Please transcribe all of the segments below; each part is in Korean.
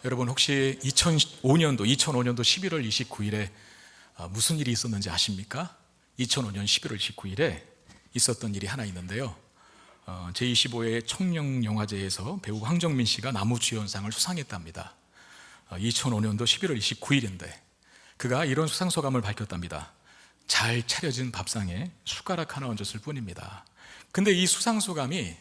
여러분 혹시 2005년도 11월 29일에 무슨 일이 있었는지 아십니까? 2005년 11월 29일에 있었던 일이 하나 있는데요. 제25회 청룡영화제에서 배우 황정민 씨가 남우주연상을 수상했답니다. 2005년도 11월 29일인데 그가 이런 수상소감을 밝혔답니다. 잘 차려진 밥상에 숟가락 하나 얹었을 뿐입니다. 근데 이 수상소감이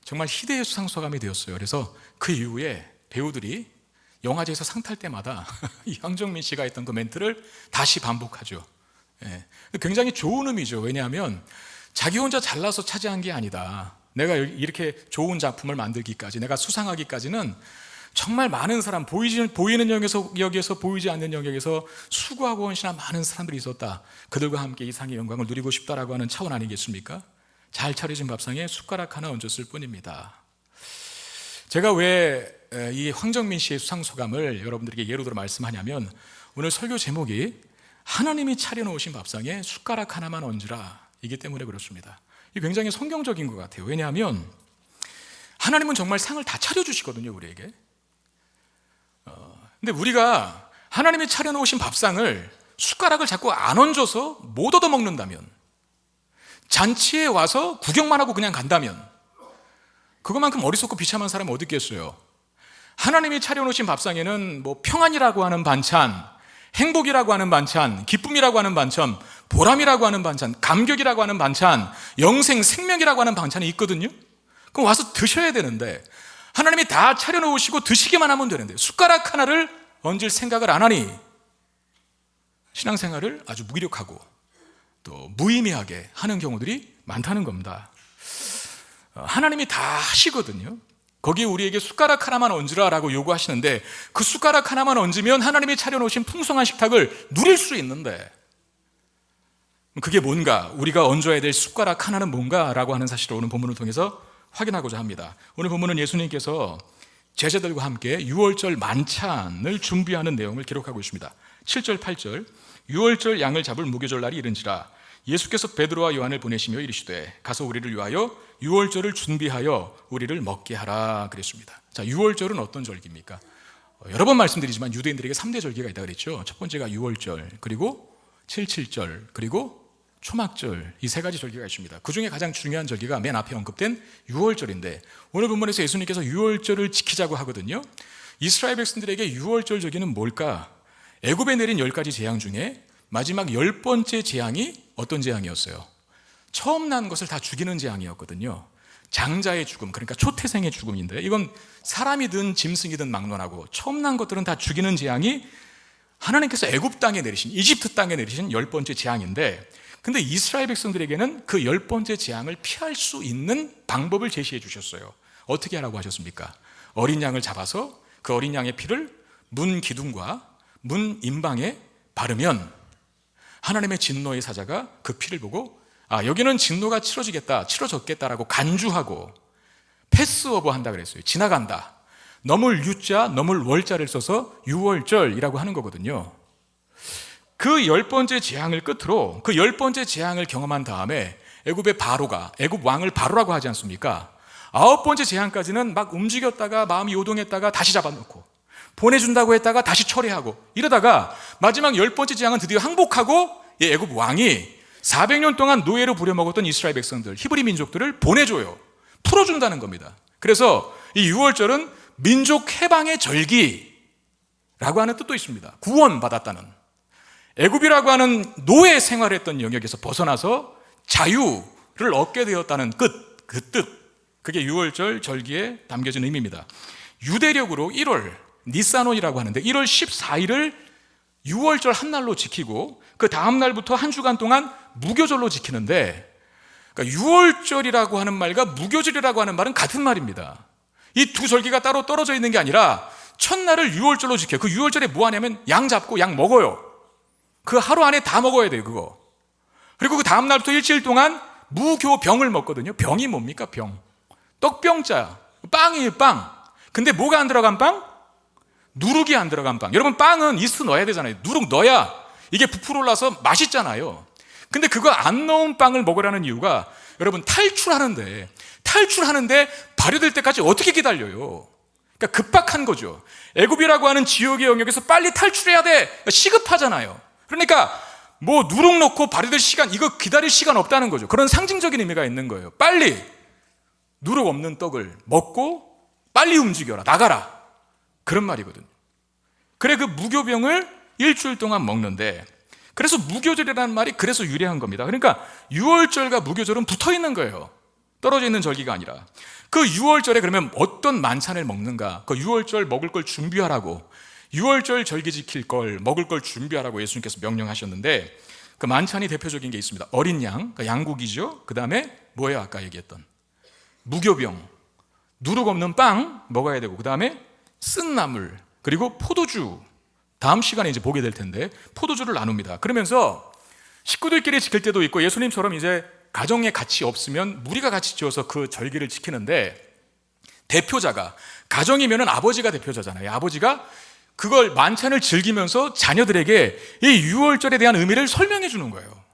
정말 희대의 수상소감이 되었어요. 그래서 그 이후에 배우들이 영화제에서 상 탈 때마다 이 황정민 씨가 했던 그 멘트를 다시 반복하죠. 굉장히 좋은 의미죠. 왜냐하면 자기 혼자 잘나서 차지한 게 아니다. 내가 이렇게 좋은 작품을 만들기까지, 내가 수상하기까지는 정말 많은 사람, 보이는 영역에서 보이지 않는 영역에서 수고하고 헌신한 많은 사람들이 있었다. 그들과 함께 이 상의 영광을 누리고 싶다라고 하는 차원 아니겠습니까? 잘 차려진 밥상에 숟가락 하나 얹었을 뿐입니다. 제가 왜 이 황정민 씨의 수상소감을 여러분들에게 예로 들어 말씀하냐면, 오늘 설교 제목이 하나님이 차려놓으신 밥상에 숟가락 하나만 얹으라 이기 때문에 그렇습니다. 이게 굉장히 성경적인 것 같아요. 왜냐하면 하나님은 정말 상을 다 차려주시거든요, 우리에게. 근데 우리가 하나님이 차려놓으신 밥상을 숟가락을 자꾸 안 얹어서 못 얻어먹는다면, 잔치에 와서 구경만 하고 그냥 간다면, 그것만큼 어리석고 비참한 사람이 어디 있겠어요? 하나님이 차려놓으신 밥상에는 평안이라고 하는 반찬, 행복이라고 하는 반찬, 기쁨이라고 하는 반찬, 보람이라고 하는 반찬, 감격이라고 하는 반찬, 영생, 생명이라고 하는 반찬이 있거든요. 그럼 와서 드셔야 되는데 하나님이 다 차려놓으시고 드시기만 하면 되는데 숟가락 하나를 얹을 생각을 안 하니 신앙생활을 아주 무기력하고 또 무의미하게 하는 경우들이 많다는 겁니다. 하나님이 다 하시거든요. 거기에 우리에게 숟가락 하나만 얹으라라고 요구하시는데 그 숟가락 하나만 얹으면 하나님이 차려놓으신 풍성한 식탁을 누릴 수 있는데, 그게 뭔가, 우리가 얹어야 될 숟가락 하나는 뭔가라고 하는 사실을 오늘 본문을 통해서 확인하고자 합니다. 오늘 본문은 예수님께서 제자들과 함께 유월절 만찬을 준비하는 내용을 기록하고 있습니다. 7절 8절, 유월절 양을 잡을 무교절 날이 이른지라 예수께서 베드로와 요한을 보내시며 이르시되 가서 우리를 위하여 유월절을 준비하여 우리를 먹게 하라 그랬습니다. 자, 유월절은 어떤 절기입니까? 여러 번 말씀드리지만 유대인들에게 3대 절기가 있다고 그랬죠. 첫 번째가 유월절, 그리고 7.7절, 그리고 초막절, 이 세 가지 절기가 있습니다. 그 중에 가장 중요한 절기가 맨 앞에 언급된 유월절인데, 오늘 본문에서 예수님께서 유월절을 지키자고 하거든요. 이스라엘 백성들에게 유월절 절기는 뭘까? 애굽에 내린 10가지 재앙 중에 마지막 10번째 재앙이 어떤 재앙이었어요? 처음 난 것을 다 죽이는 재앙이었거든요. 장자의 죽음, 그러니까 초태생의 죽음인데, 이건 사람이든 짐승이든 막론하고 처음 난 것들은 다 죽이는 재앙이 하나님께서 애굽 땅에 내리신, 이집트 땅에 내리신 10번째 재앙인데, 근데 이스라엘 백성들에게는 그 10번째 재앙을 피할 수 있는 방법을 제시해 주셨어요. 어떻게 하라고 하셨습니까? 어린 양을 잡아서 그 어린 양의 피를 문 기둥과 문 임방에 바르면 하나님의 진노의 사자가 그 피를 보고 여기는 진노가 치러졌겠다라고 간주하고 패스오버 한다 그랬어요. 지나간다. 넘을 유자, 넘을 월자를 써서 유월절이라고 하는 거거든요. 그 10번째 재앙을 끝으로, 그 10번째 재앙을 경험한 다음에 애굽의 바로가, 애굽 왕을 바로라고 하지 않습니까? 9번째 재앙까지는 막 움직였다가 마음이 요동했다가 다시 잡아놓고 보내준다고 했다가 다시 철회하고 이러다가 마지막 10번째 재앙은 드디어 항복하고 애굽 왕이 400년 동안 노예로 부려먹었던 이스라엘 백성들, 히브리 민족들을 보내줘요. 풀어준다는 겁니다. 그래서 이 유월절은 민족 해방의 절기라고 하는 뜻도 있습니다. 구원받았다는, 애굽이라고 하는 노예 생활했던 영역에서 벗어나서 자유를 얻게 되었다는 그 뜻, 그게 유월절 절기에 담겨진 의미입니다. 유대력으로 1월 니산원이라고 하는데 1월 14일을 유월절 한 날로 지키고 그 다음 날부터 한 주간 동안 무교절로 지키는데, 그러니까 유월절이라고 하는 말과 무교절이라고 하는 말은 같은 말입니다. 이 두 절기가 따로 떨어져 있는 게 아니라 첫날을 유월절로 지켜요. 그 유월절에 뭐 하냐면 양 잡고 양 먹어요. 그 하루 안에 다 먹어야 돼요, 그거. 그리고 그 다음 날부터 일주일 동안 무교병을 먹거든요. 병이 뭡니까? 병. 떡병자. 빵이에요, 빵. 근데 뭐가 안 들어간 빵? 누룩이 안 들어간 빵. 여러분, 빵은 이스트 넣어야 되잖아요. 누룩 넣어야 이게 부풀어 올라서 맛있잖아요. 근데 그거 안 넣은 빵을 먹으라는 이유가, 여러분, 탈출하는데 발효될 때까지 어떻게 기다려요? 그러니까 급박한 거죠. 애굽이라고 하는 지옥의 영역에서 빨리 탈출해야 돼. 시급하잖아요. 그러니까 뭐 누룩 넣고 발효될 시간, 이거 기다릴 시간 없다는 거죠. 그런 상징적인 의미가 있는 거예요. 빨리 누룩 없는 떡을 먹고 빨리 움직여라, 나가라, 그런 말이거든요. 그래 그 무교병을 일주일 동안 먹는데, 그래서 무교절이라는 말이 그래서 유래한 겁니다. 그러니까 유월절과 무교절은 붙어 있는 거예요. 떨어져 있는 절기가 아니라. 그 유월절에 그러면 어떤 만찬을 먹는가? 그 유월절 먹을 걸 준비하라고, 유월절 절기 지킬 걸, 먹을 걸 준비하라고 예수님께서 명령하셨는데, 그 만찬이 대표적인 게 있습니다. 어린 양, 그러니까 양고기죠. 그 다음에 뭐예요? 아까 얘기했던 무교병, 누룩 없는 빵 먹어야 되고, 그 다음에 쓴 나물, 그리고 포도주. 다음 시간에 이제 보게 될 텐데 포도주를 나눕니다. 그러면서 식구들끼리 지킬 때도 있고, 예수님처럼 이제 가정에 같이 없으면 무리가 같이 지어서 그 절기를 지키는데, 대표자가, 가정이면은 아버지가 대표자잖아요. 아버지가 그걸 만찬을 즐기면서 자녀들에게 이 유월절에 대한 의미를 설명해 주는 거예요.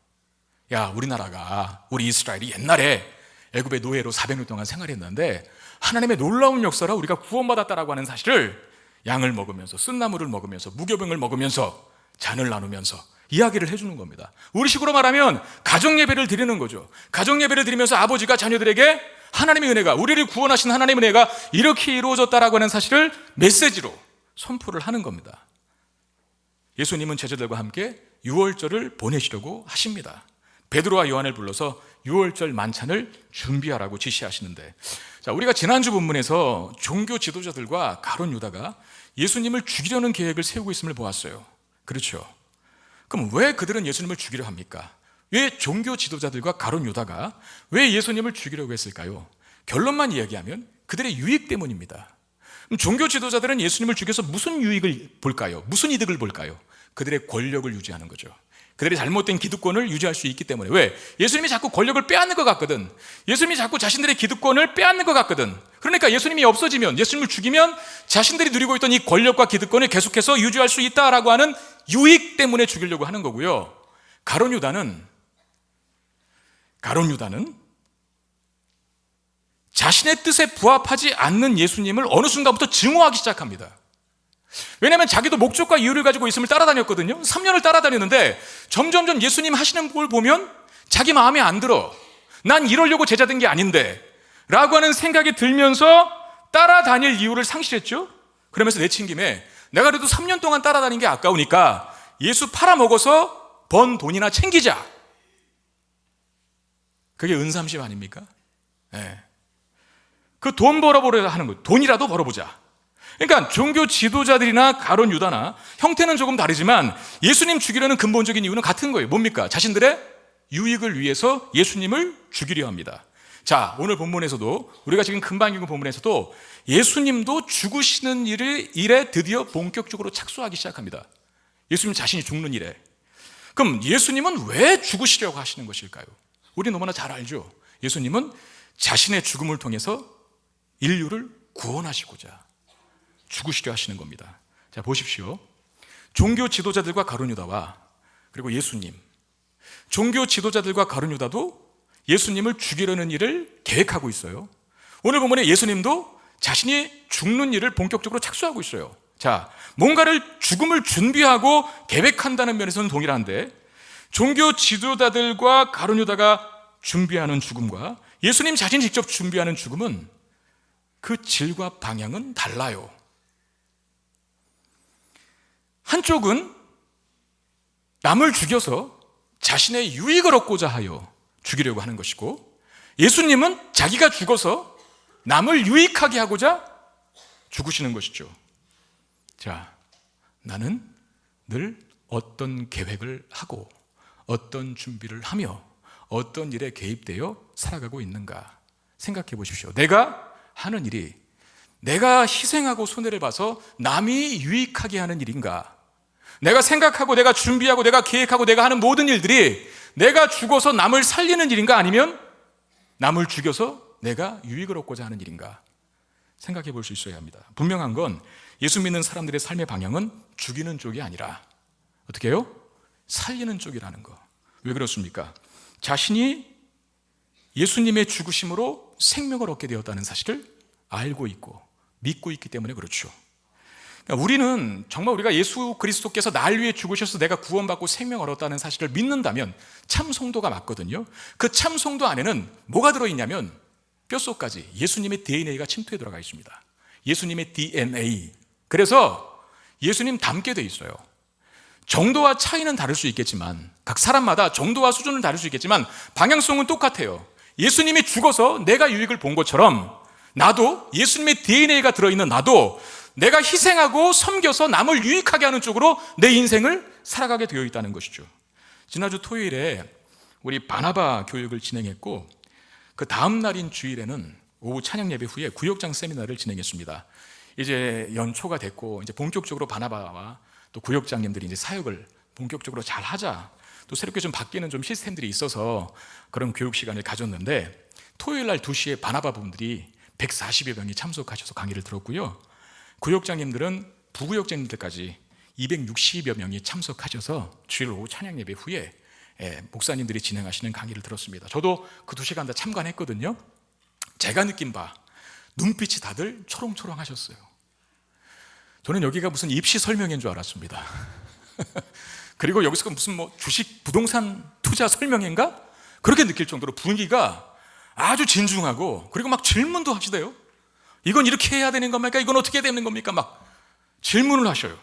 야, 우리나라가, 우리 이스라엘이 옛날에 애굽의 노예로 400년 동안 생활했는데 하나님의 놀라운 역사로 우리가 구원받았다라고 하는 사실을 양을 먹으면서, 쓴나물을 먹으면서, 무교병을 먹으면서, 잔을 나누면서 이야기를 해주는 겁니다. 우리식으로 말하면 가정예배를 드리는 거죠. 가정예배를 드리면서 아버지가 자녀들에게 하나님의 은혜가, 우리를 구원하신 하나님의 은혜가 이렇게 이루어졌다라고 하는 사실을 메시지로 선포를 하는 겁니다. 예수님은 제자들과 함께 유월절을 보내시려고 하십니다. 베드로와 요한을 불러서 유월절 만찬을 준비하라고 지시하시는데, 자, 우리가 지난주 본문에서 종교 지도자들과 가룟 유다가 예수님을 죽이려는 계획을 세우고 있음을 보았어요. 그렇죠? 그럼 왜 그들은 예수님을 죽이려 합니까? 왜 종교 지도자들과 가룟 유다가 왜 예수님을 죽이려고 했을까요? 결론만 이야기하면 그들의 유익 때문입니다. 그럼 종교 지도자들은 예수님을 죽여서 무슨 유익을 볼까요? 무슨 이득을 볼까요? 그들의 권력을 유지하는 거죠. 그들의 잘못된 기득권을 유지할 수 있기 때문에. 왜? 예수님이 자꾸 권력을 빼앗는 것 같거든. 예수님이 자꾸 자신들의 기득권을 빼앗는 것 같거든. 그러니까 예수님이 없어지면, 예수님을 죽이면 자신들이 누리고 있던 이 권력과 기득권을 계속해서 유지할 수 있다라고 하는 유익 때문에 죽이려고 하는 거고요. 가룟 유다는 자신의 뜻에 부합하지 않는 예수님을 어느 순간부터 증오하기 시작합니다. 왜냐하면 자기도 목적과 이유를 가지고 있음을 따라다녔거든요. 3년을 따라다녔는데 점점점 예수님 하시는 걸 보면 자기 마음에 안 들어. 난 이러려고 제자 된 게 아닌데 라고 하는 생각이 들면서 따라다닐 이유를 상실했죠. 그러면서 내친 김에 내가 그래도 3년 동안 따라다닌 게 아까우니까 예수 팔아먹어서 번 돈이나 챙기자. 그게 은삼심 아닙니까? 네. 그 돈 벌어보려 하는 거예요. 돈이라도 벌어보자. 그러니까 종교 지도자들이나 가룟 유다나 형태는 조금 다르지만 예수님 죽이려는 근본적인 이유는 같은 거예요. 뭡니까? 자신들의 유익을 위해서 예수님을 죽이려 합니다. 자, 오늘 본문에서도, 우리가 지금 금방 읽은 본문에서도 예수님도 죽으시는 일에 드디어 본격적으로 착수하기 시작합니다. 예수님 자신이 죽는 일에. 그럼 예수님은 왜 죽으시려고 하시는 것일까요? 우리 너무나 잘 알죠. 예수님은 자신의 죽음을 통해서 인류를 구원하시고자 죽으시려 하시는 겁니다. 자, 보십시오. 종교 지도자들과 가룟 유다와 그리고 예수님, 종교 지도자들과 가룟 유다도 예수님을 죽이려는 일을 계획하고 있어요. 오늘 본문에 예수님도 자신이 죽는 일을 본격적으로 착수하고 있어요. 자, 뭔가를, 죽음을 준비하고 계획한다는 면에서는 동일한데, 종교 지도자들과 가룟 유다가 준비하는 죽음과 예수님 자신이 직접 준비하는 죽음은 그 질과 방향은 달라요. 한쪽은 남을 죽여서 자신의 유익을 얻고자 하여 죽이려고 하는 것이고, 예수님은 자기가 죽어서 남을 유익하게 하고자 죽으시는 것이죠. 자, 나는 늘 어떤 계획을 하고 어떤 준비를 하며 어떤 일에 개입되어 살아가고 있는가 생각해 보십시오. 내가 하는 일이 내가 희생하고 손해를 봐서 남이 유익하게 하는 일인가? 내가 생각하고 내가 준비하고 내가 계획하고 내가 하는 모든 일들이 내가 죽어서 남을 살리는 일인가? 아니면 남을 죽여서 내가 유익을 얻고자 하는 일인가? 생각해 볼 수 있어야 합니다. 분명한 건 예수 믿는 사람들의 삶의 방향은 죽이는 쪽이 아니라 어떻게 해요? 살리는 쪽이라는 거. 왜 그렇습니까? 자신이 예수님의 죽으심으로 생명을 얻게 되었다는 사실을 알고 있고 믿고 있기 때문에 그렇죠. 그러니까 우리는 정말 우리가 예수 그리스도께서 날 위해 죽으셔서 내가 구원받고 생명을 얻었다는 사실을 믿는다면 참 성도가 맞거든요. 그 참 성도 안에는 뭐가 들어있냐면 뼛속까지 예수님의 DNA가 침투해 들어가 있습니다. 예수님의 DNA. 그래서 예수님 닮게 돼 있어요. 정도와 차이는 다를 수 있겠지만, 각 사람마다 정도와 수준은 다를 수 있겠지만 방향성은 똑같아요. 예수님이 죽어서 내가 유익을 본 것처럼 나도, 예수님의 DNA가 들어있는 나도 내가 희생하고 섬겨서 남을 유익하게 하는 쪽으로 내 인생을 살아가게 되어 있다는 것이죠. 지난주 토요일에 우리 바나바 교육을 진행했고, 그 다음 날인 주일에는 오후 찬양 예배 후에 구역장 세미나를 진행했습니다. 이제 연초가 됐고 이제 본격적으로 바나바와 또 구역장님들이 이제 사역을 본격적으로 잘 하자, 또 새롭게 좀 바뀌는 좀 시스템들이 있어서 그런 교육 시간을 가졌는데, 토요일 날 2시에 바나바 분들이 140여 명이 참석하셔서 강의를 들었고요. 구역장님들은 부구역장님들까지 260여 명이 참석하셔서 주일 오후 찬양 예배 후에 목사님들이 진행하시는 강의를 들었습니다. 저도 그 2시간 다 참관했거든요. 제가 느낀 바, 눈빛이 다들 초롱초롱 하셨어요. 저는 여기가 무슨 입시 설명인 줄 알았습니다. 그리고 여기서 무슨 뭐 주식 부동산 투자 설명인가? 그렇게 느낄 정도로 분위기가 아주 진중하고, 그리고 막 질문도 하시대요. 이건 이렇게 해야 되는 겁니까? 이건 어떻게 되는 겁니까? 막 질문을 하셔요.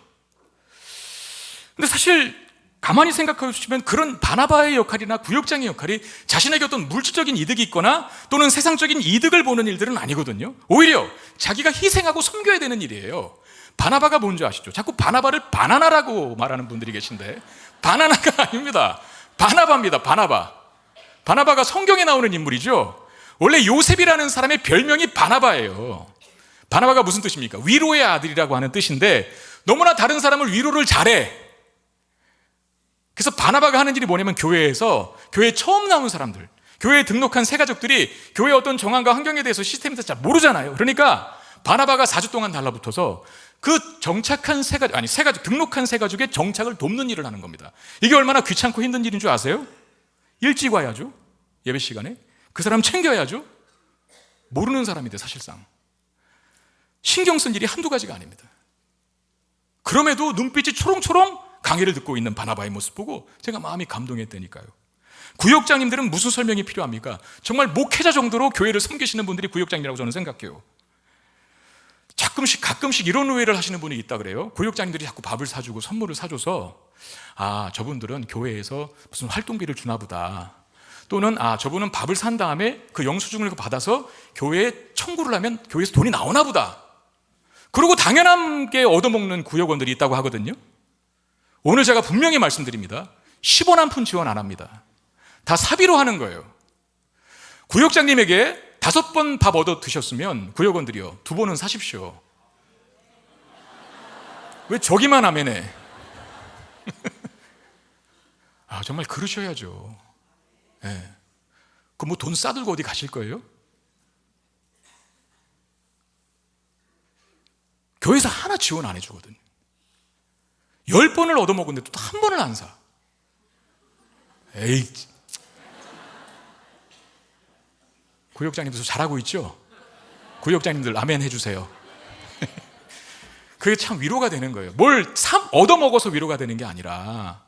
근데 사실 가만히 생각해 보시면 그런 바나바의 역할이나 구역장의 역할이 자신에게 어떤 물질적인 이득이 있거나 또는 세상적인 이득을 보는 일들은 아니거든요. 오히려 자기가 희생하고 섬겨야 되는 일이에요. 바나바가 뭔지 아시죠? 자꾸 바나바를 바나나라고 말하는 분들이 계신데, 바나나가 아닙니다. 바나바입니다. 바나바. 바나바가 성경에 나오는 인물이죠. 원래 요셉이라는 사람의 별명이 바나바예요. 바나바가 무슨 뜻입니까? 위로의 아들이라고 하는 뜻인데, 너무나 다른 사람을 위로를 잘해. 그래서 바나바가 하는 일이 뭐냐면, 교회에서, 교회에 처음 나온 사람들, 교회에 등록한 새 가족들이 교회의 어떤 정황과 환경에 대해서 시스템에 대해서 잘 모르잖아요. 그러니까 바나바가 4주 동안 달라붙어서 그 정착한 새 가족, 등록한 새 가족의 정착을 돕는 일을 하는 겁니다. 이게 얼마나 귀찮고 힘든 일인 줄 아세요? 일찍 와야죠. 예배 시간에. 그 사람 챙겨야죠. 모르는 사람인데 사실상 신경 쓴 일이 한두 가지가 아닙니다. 그럼에도 눈빛이 초롱초롱 강의를 듣고 있는 바나바의 모습 보고 제가 마음이 감동했다니까요. 구역장님들은 무슨 설명이 필요합니까? 정말 목회자 정도로 교회를 섬기시는 분들이 구역장이라고 저는 생각해요. 가끔씩 이런 오해를 하시는 분이 있다 그래요. 구역장님들이 자꾸 밥을 사주고 선물을 사줘서, 아, 저분들은 교회에서 무슨 활동비를 주나 보다. 또는 저분은 밥을 산 다음에 그 영수증을 받아서 교회에 청구를 하면 교회에서 돈이 나오나 보다. 그리고 당연하게 얻어먹는 구역원들이 있다고 하거든요. 오늘 제가 분명히 말씀드립니다. 10원 한 푼 지원 안 합니다. 다 사비로 하는 거예요. 구역장님에게 5번 밥 얻어 드셨으면 구역원들이요, 2번은 사십시오. 왜 저기만 하면해? 정말 그러셔야죠. 네. 그럼 뭐 돈 싸들고 어디 가실 거예요? 교회에서 하나 지원 안 해주거든요. 10번을 얻어먹었는데 또 한 번을 안 사. 에이, 구역장님들 잘하고 있죠? 구역장님들 아멘 해주세요. 그게 참 위로가 되는 거예요. 뭘 얻어먹어서 위로가 되는 게 아니라,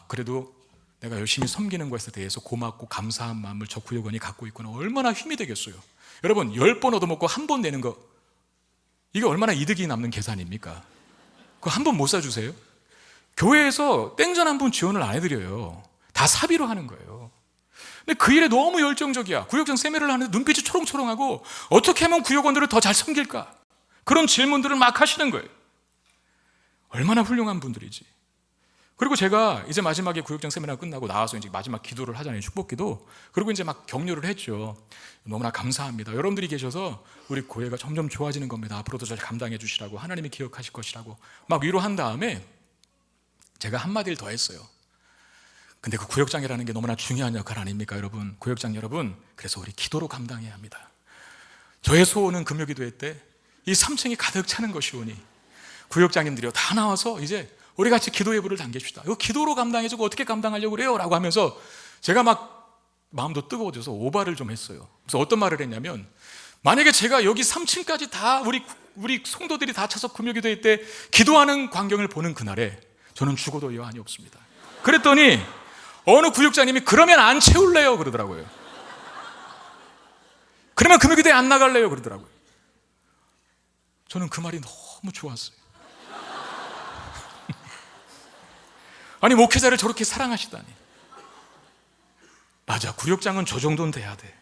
그래도 내가 열심히 섬기는 것에 대해서 고맙고 감사한 마음을 저 구역원이 갖고 있구나, 얼마나 힘이 되겠어요. 여러분, 10번 얻어먹고 한 번 내는 거, 이게 얼마나 이득이 남는 계산입니까? 그거 한 번 못 사주세요? 교회에서 땡전 한 번 지원을 안 해드려요. 다 사비로 하는 거예요. 근데 그 일에 너무 열정적이야. 구역장 세미나를 하는데 눈빛이 초롱초롱하고, 어떻게 하면 구역원들을 더 잘 섬길까? 그런 질문들을 막 하시는 거예요. 얼마나 훌륭한 분들이지. 그리고 제가 이제 마지막에 구역장 세미나 끝나고 나와서 이제 마지막 기도를 하잖아요. 축복기도. 그리고 이제 막 격려를 했죠. 너무나 감사합니다. 여러분들이 계셔서 우리 교회가 점점 좋아지는 겁니다. 앞으로도 잘 감당해 주시라고, 하나님이 기억하실 것이라고 막 위로한 다음에 제가 한마디를 더 했어요. 근데 그 구역장이라는 게 너무나 중요한 역할 아닙니까, 여러분? 구역장 여러분, 그래서 우리 기도로 감당해야 합니다. 저의 소원은 금요기도회 때 이 3층이 가득 차는 것이오니 구역장님들이요, 다 나와서 이제 우리 같이 기도 예불을 당깁시다. 이거 기도로 감당해주고 어떻게 감당하려고 그래요? 라고 하면서 제가 막 마음도 뜨거워져서 오바를 좀 했어요. 그래서 어떤 말을 했냐면, 만약에 제가 여기 3층까지 다 우리 성도들이 다 차서 금요기도회 때 기도하는 광경을 보는 그날에 저는 죽어도 여한이 없습니다. 그랬더니 어느 구역장님이 그러면 안 채울래요 그러더라고요. 그러면 금요기도회 안 나갈래요 그러더라고요. 저는 그 말이 너무 좋았어요. 아니, 목회자를 저렇게 사랑하시다니. 맞아, 구역장은 저 정도는 돼야 돼.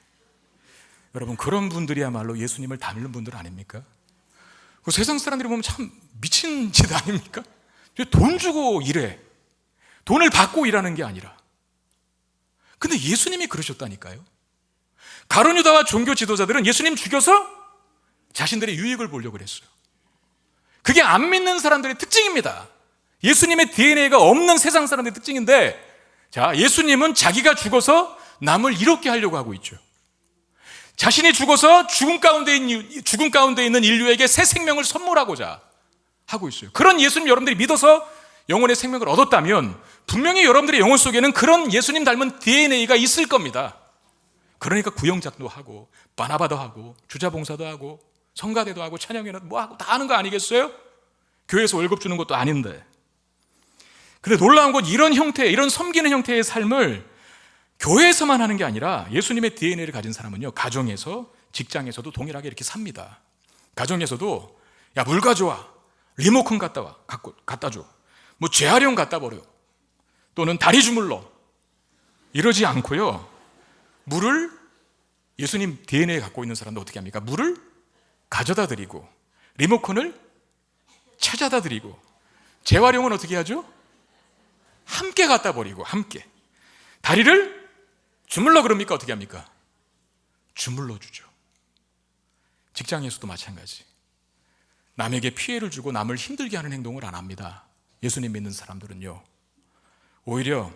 여러분, 그런 분들이야말로 예수님을 닮는 분들 아닙니까? 그 세상 사람들이 보면 참 미친 짓 아닙니까? 돈 주고 일해, 돈을 받고 일하는 게 아니라. 근데 예수님이 그러셨다니까요. 가룟 유다와 종교 지도자들은 예수님 죽여서 자신들의 유익을 보려고 그랬어요. 그게 안 믿는 사람들의 특징입니다. 예수님의 DNA가 없는 세상 사람들의 특징인데, 자, 예수님은 자기가 죽어서 남을 이롭게 하려고 하고 있죠. 자신이 죽어서 죽음 가운데 있는 인류에게 새 생명을 선물하고자 하고 있어요. 그런 예수님 여러분들이 믿어서 영혼의 생명을 얻었다면 분명히 여러분들의 영혼 속에는 그런 예수님 닮은 DNA가 있을 겁니다. 그러니까 구영작도 하고 바나바도 하고 주자봉사도 하고 성가대도 하고 찬양회도 뭐 하고 다 하는 거 아니겠어요? 교회에서 월급 주는 것도 아닌데. 근데 놀라운 건 이런 형태, 이런 섬기는 형태의 삶을 교회에서만 하는 게 아니라 예수님의 DNA를 가진 사람은요, 가정에서, 직장에서도 동일하게 이렇게 삽니다. 가정에서도 야, 물 가져와, 리모컨 갖다 줘, 뭐 재활용 갖다 버려, 또는 다리 주물러, 이러지 않고요, 물을, 예수님 DNA 갖고 있는 사람도 어떻게 합니까? 물을 가져다 드리고, 리모컨을 찾아다 드리고, 재활용은 어떻게 하죠? 함께 갖다 버리고, 함께. 다리를 주물러 그럽니까? 어떻게 합니까? 주물러 주죠. 직장에서도 마찬가지. 남에게 피해를 주고 남을 힘들게 하는 행동을 안 합니다. 예수님 믿는 사람들은요, 오히려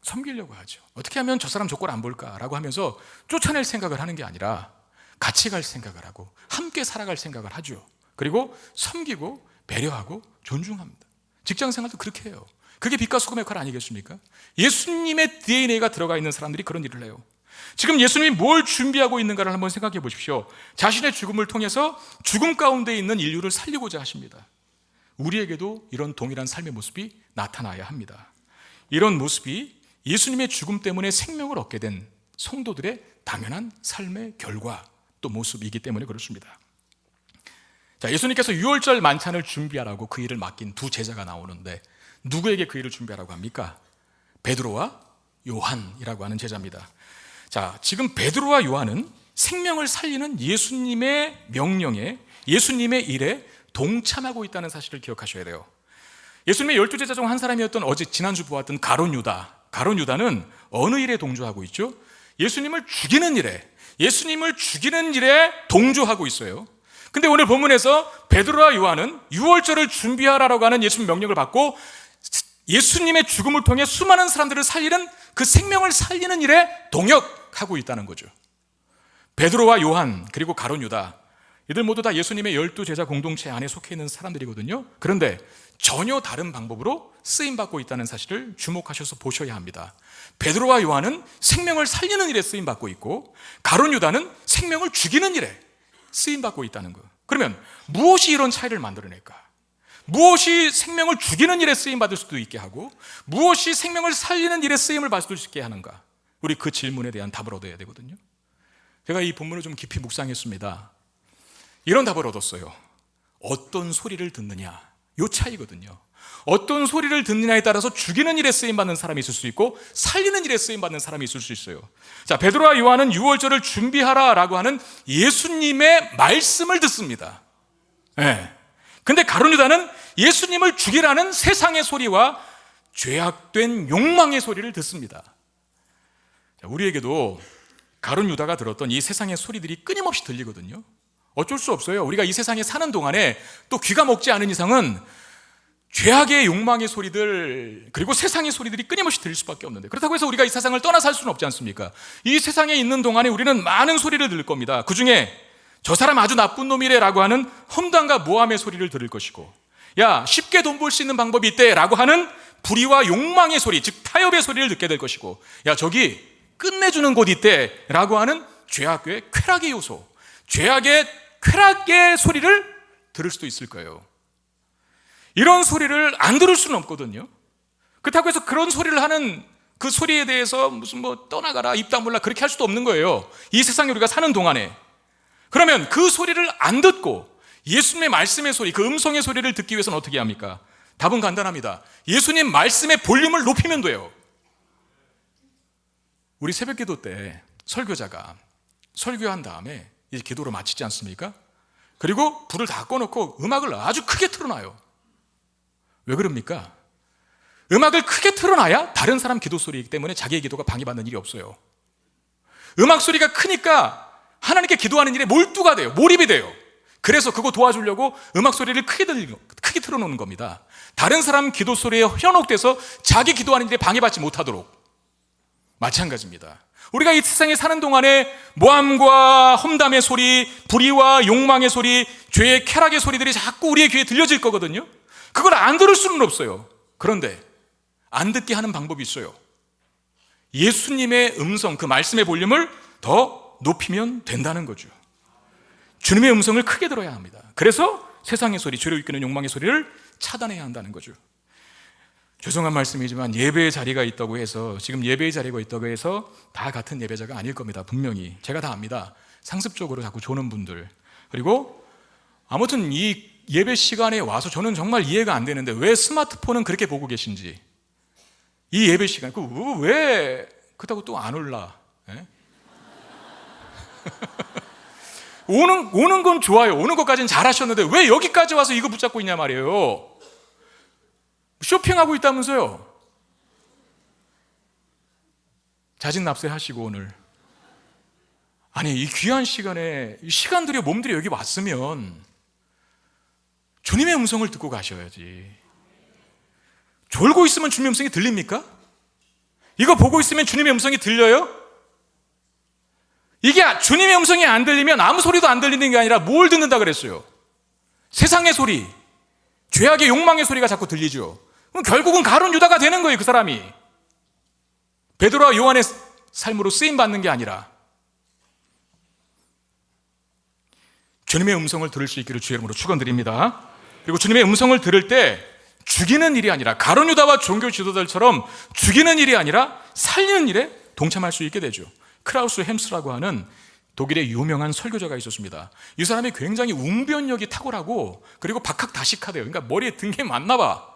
섬기려고 하죠. 어떻게 하면 저 사람 조건 안 볼까라고 하면서 쫓아낼 생각을 하는 게 아니라 같이 갈 생각을 하고 함께 살아갈 생각을 하죠. 그리고 섬기고 배려하고 존중합니다. 직장 생활도 그렇게 해요. 그게 빛과 소금의 역할 아니겠습니까? 예수님의 DNA가 들어가 있는 사람들이 그런 일을 해요. 지금 예수님이 뭘 준비하고 있는가를 한번 생각해 보십시오. 자신의 죽음을 통해서 죽음 가운데 있는 인류를 살리고자 하십니다. 우리에게도 이런 동일한 삶의 모습이 나타나야 합니다. 이런 모습이 예수님의 죽음 때문에 생명을 얻게 된 성도들의 당연한 삶의 결과, 또 모습이기 때문에 그렇습니다. 자, 예수님께서 유월절 만찬을 준비하라고 그 일을 맡긴 두 제자가 나오는데 누구에게 그 일을 준비하라고 합니까? 베드로와 요한이라고 하는 제자입니다. 자, 지금 베드로와 요한은 생명을 살리는 예수님의 명령에, 예수님의 일에 동참하고 있다는 사실을 기억하셔야 돼요. 예수님의 12제자 중 한 사람이었던 지난주 보았던 가룟 유다는 어느 일에 동조하고 있죠? 예수님을 죽이는 일에 동조하고 있어요. 근데 오늘 본문에서 베드로와 요한은 유월절을 준비하라고 하는 예수님 명령을 받고 예수님의 죽음을 통해 수많은 사람들을 살리는, 그 생명을 살리는 일에 동역하고 있다는 거죠. 베드로와 요한, 그리고 가룟 유다, 이들 모두 다 예수님의 12제자 공동체 안에 속해 있는 사람들이거든요. 그런데 전혀 다른 방법으로 쓰임받고 있다는 사실을 주목하셔서 보셔야 합니다. 베드로와 요한은 생명을 살리는 일에 쓰임받고 있고, 가룟 유다는 생명을 죽이는 일에 쓰임받고 있다는 거. 그러면 무엇이 이런 차이를 만들어낼까? 무엇이 생명을 죽이는 일에 쓰임받을 수도 있게 하고 무엇이 생명을 살리는 일에 쓰임을 받을 수 있게 하는가? 우리 그 질문에 대한 답을 얻어야 되거든요. 제가 이 본문을 좀 깊이 묵상했습니다. 이런 답을 얻었어요. 어떤 소리를 듣느냐, 요 차이거든요. 어떤 소리를 듣느냐에 따라서 죽이는 일에 쓰임받는 사람이 있을 수 있고 살리는 일에 쓰임받는 사람이 있을 수 있어요. 자, 베드로와 요한은 유월절을 준비하라라고 하는 예수님의 말씀을 듣습니다. 네. 근데 가룟 유다는 예수님을 죽이라는 세상의 소리와 죄악된 욕망의 소리를 듣습니다. 자, 우리에게도 가룟 유다가 들었던 이 세상의 소리들이 끊임없이 들리거든요. 어쩔 수 없어요. 우리가 이 세상에 사는 동안에 또 귀가 먹지 않은 이상은 죄악의 욕망의 소리들, 그리고 세상의 소리들이 끊임없이 들릴 수밖에 없는데, 그렇다고 해서 우리가 이 세상을 떠나 살 수는 없지 않습니까? 이 세상에 있는 동안에 우리는 많은 소리를 들을 겁니다. 그 중에 저 사람 아주 나쁜 놈이래라고 하는 험담과 모함의 소리를 들을 것이고, 야, 쉽게 돈 벌 수 있는 방법이 있대 라고 하는 불의와 욕망의 소리, 즉 타협의 소리를 듣게 될 것이고, 야, 저기 끝내주는 곳 있대 라고 하는 죄악의 쾌락의 요소, 죄악의 쾌락의 소리를 들을 수도 있을 거예요. 이런 소리를 안 들을 수는 없거든요. 그렇다고 해서 그런 소리를 하는 그 소리에 대해서 무슨 떠나가라, 입 다물라 그렇게 할 수도 없는 거예요. 이 세상에 우리가 사는 동안에. 그러면 그 소리를 안 듣고 예수님의 말씀의 소리, 그 음성의 소리를 듣기 위해서는 어떻게 합니까? 답은 간단합니다. 예수님 말씀의 볼륨을 높이면 돼요. 우리 새벽기도 때 설교자가 설교한 다음에 이제 기도를 마치지 않습니까? 그리고 불을 다 꺼놓고 음악을 아주 크게 틀어놔요. 왜 그럽니까? 음악을 크게 틀어놔야 다른 사람 기도 소리이기 때문에 자기의 기도가 방해받는 일이 없어요. 음악 소리가 크니까 하나님께 기도하는 일에 몰두가 돼요. 몰입이 돼요. 그래서 그거 도와주려고 음악 소리를 크게 틀어놓는 겁니다. 다른 사람 기도 소리에 현혹돼서 자기 기도하는 일에 방해받지 못하도록. 마찬가지입니다. 우리가 이 세상에 사는 동안에 모함과 험담의 소리, 불의와 욕망의 소리, 죄의 쾌락의 소리들이 자꾸 우리의 귀에 들려질 거거든요. 그걸 안 들을 수는 없어요. 그런데 안 듣게 하는 방법이 있어요. 예수님의 음성, 그 말씀의 볼륨을 더 높이면 된다는 거죠. 주님의 음성을 크게 들어야 합니다. 그래서 세상의 소리, 죄로 이끄는 욕망의 소리를 차단해야 한다는 거죠. 죄송한 말씀이지만 예배의 자리가 있다고 해서, 지금 예배의 자리가 있다고 해서 다 같은 예배자가 아닐 겁니다. 분명히 제가 다 압니다. 상습적으로 자꾸 조는 분들, 그리고 아무튼 이 예배 시간에 와서 저는 정말 이해가 안 되는데 왜 스마트폰은 그렇게 보고 계신지. 이 예배 시간 왜 그렇다고 또 안 올라? 오는 건 좋아요. 오는 것까지는 잘하셨는데 왜 여기까지 와서 이거 붙잡고 있냐 말이에요. 쇼핑하고 있다면서요. 자진 납세하시고 오늘. 아니, 이 귀한 시간에 시간 들여 몸 들여 여기 왔으면 주님의 음성을 듣고 가셔야지. 졸고 있으면 주님의 음성이 들립니까? 이거 보고 있으면 주님의 음성이 들려요? 이게 주님의 음성이 안 들리면 아무 소리도 안 들리는 게 아니라 뭘 듣는다 그랬어요? 세상의 소리, 죄악의 욕망의 소리가 자꾸 들리죠. 그럼 결국은 가룟 유다가 되는 거예요, 그 사람이. 베드로와 요한의 삶으로 쓰임받는 게 아니라 주님의 음성을 들을 수 있기를 주의 이름으로 축원드립니다. 그리고 주님의 음성을 들을 때 죽이는 일이 아니라 가룟 유다와 종교 지도자들처럼 죽이는 일이 아니라 살리는 일에 동참할 수 있게 되죠. 크라우스 햄스라고 하는 독일의 유명한 설교자가 있었습니다. 이 사람이 굉장히 웅변력이 탁월하고 그리고 박학다식하대요. 그러니까 머리에 든 게 많나 봐.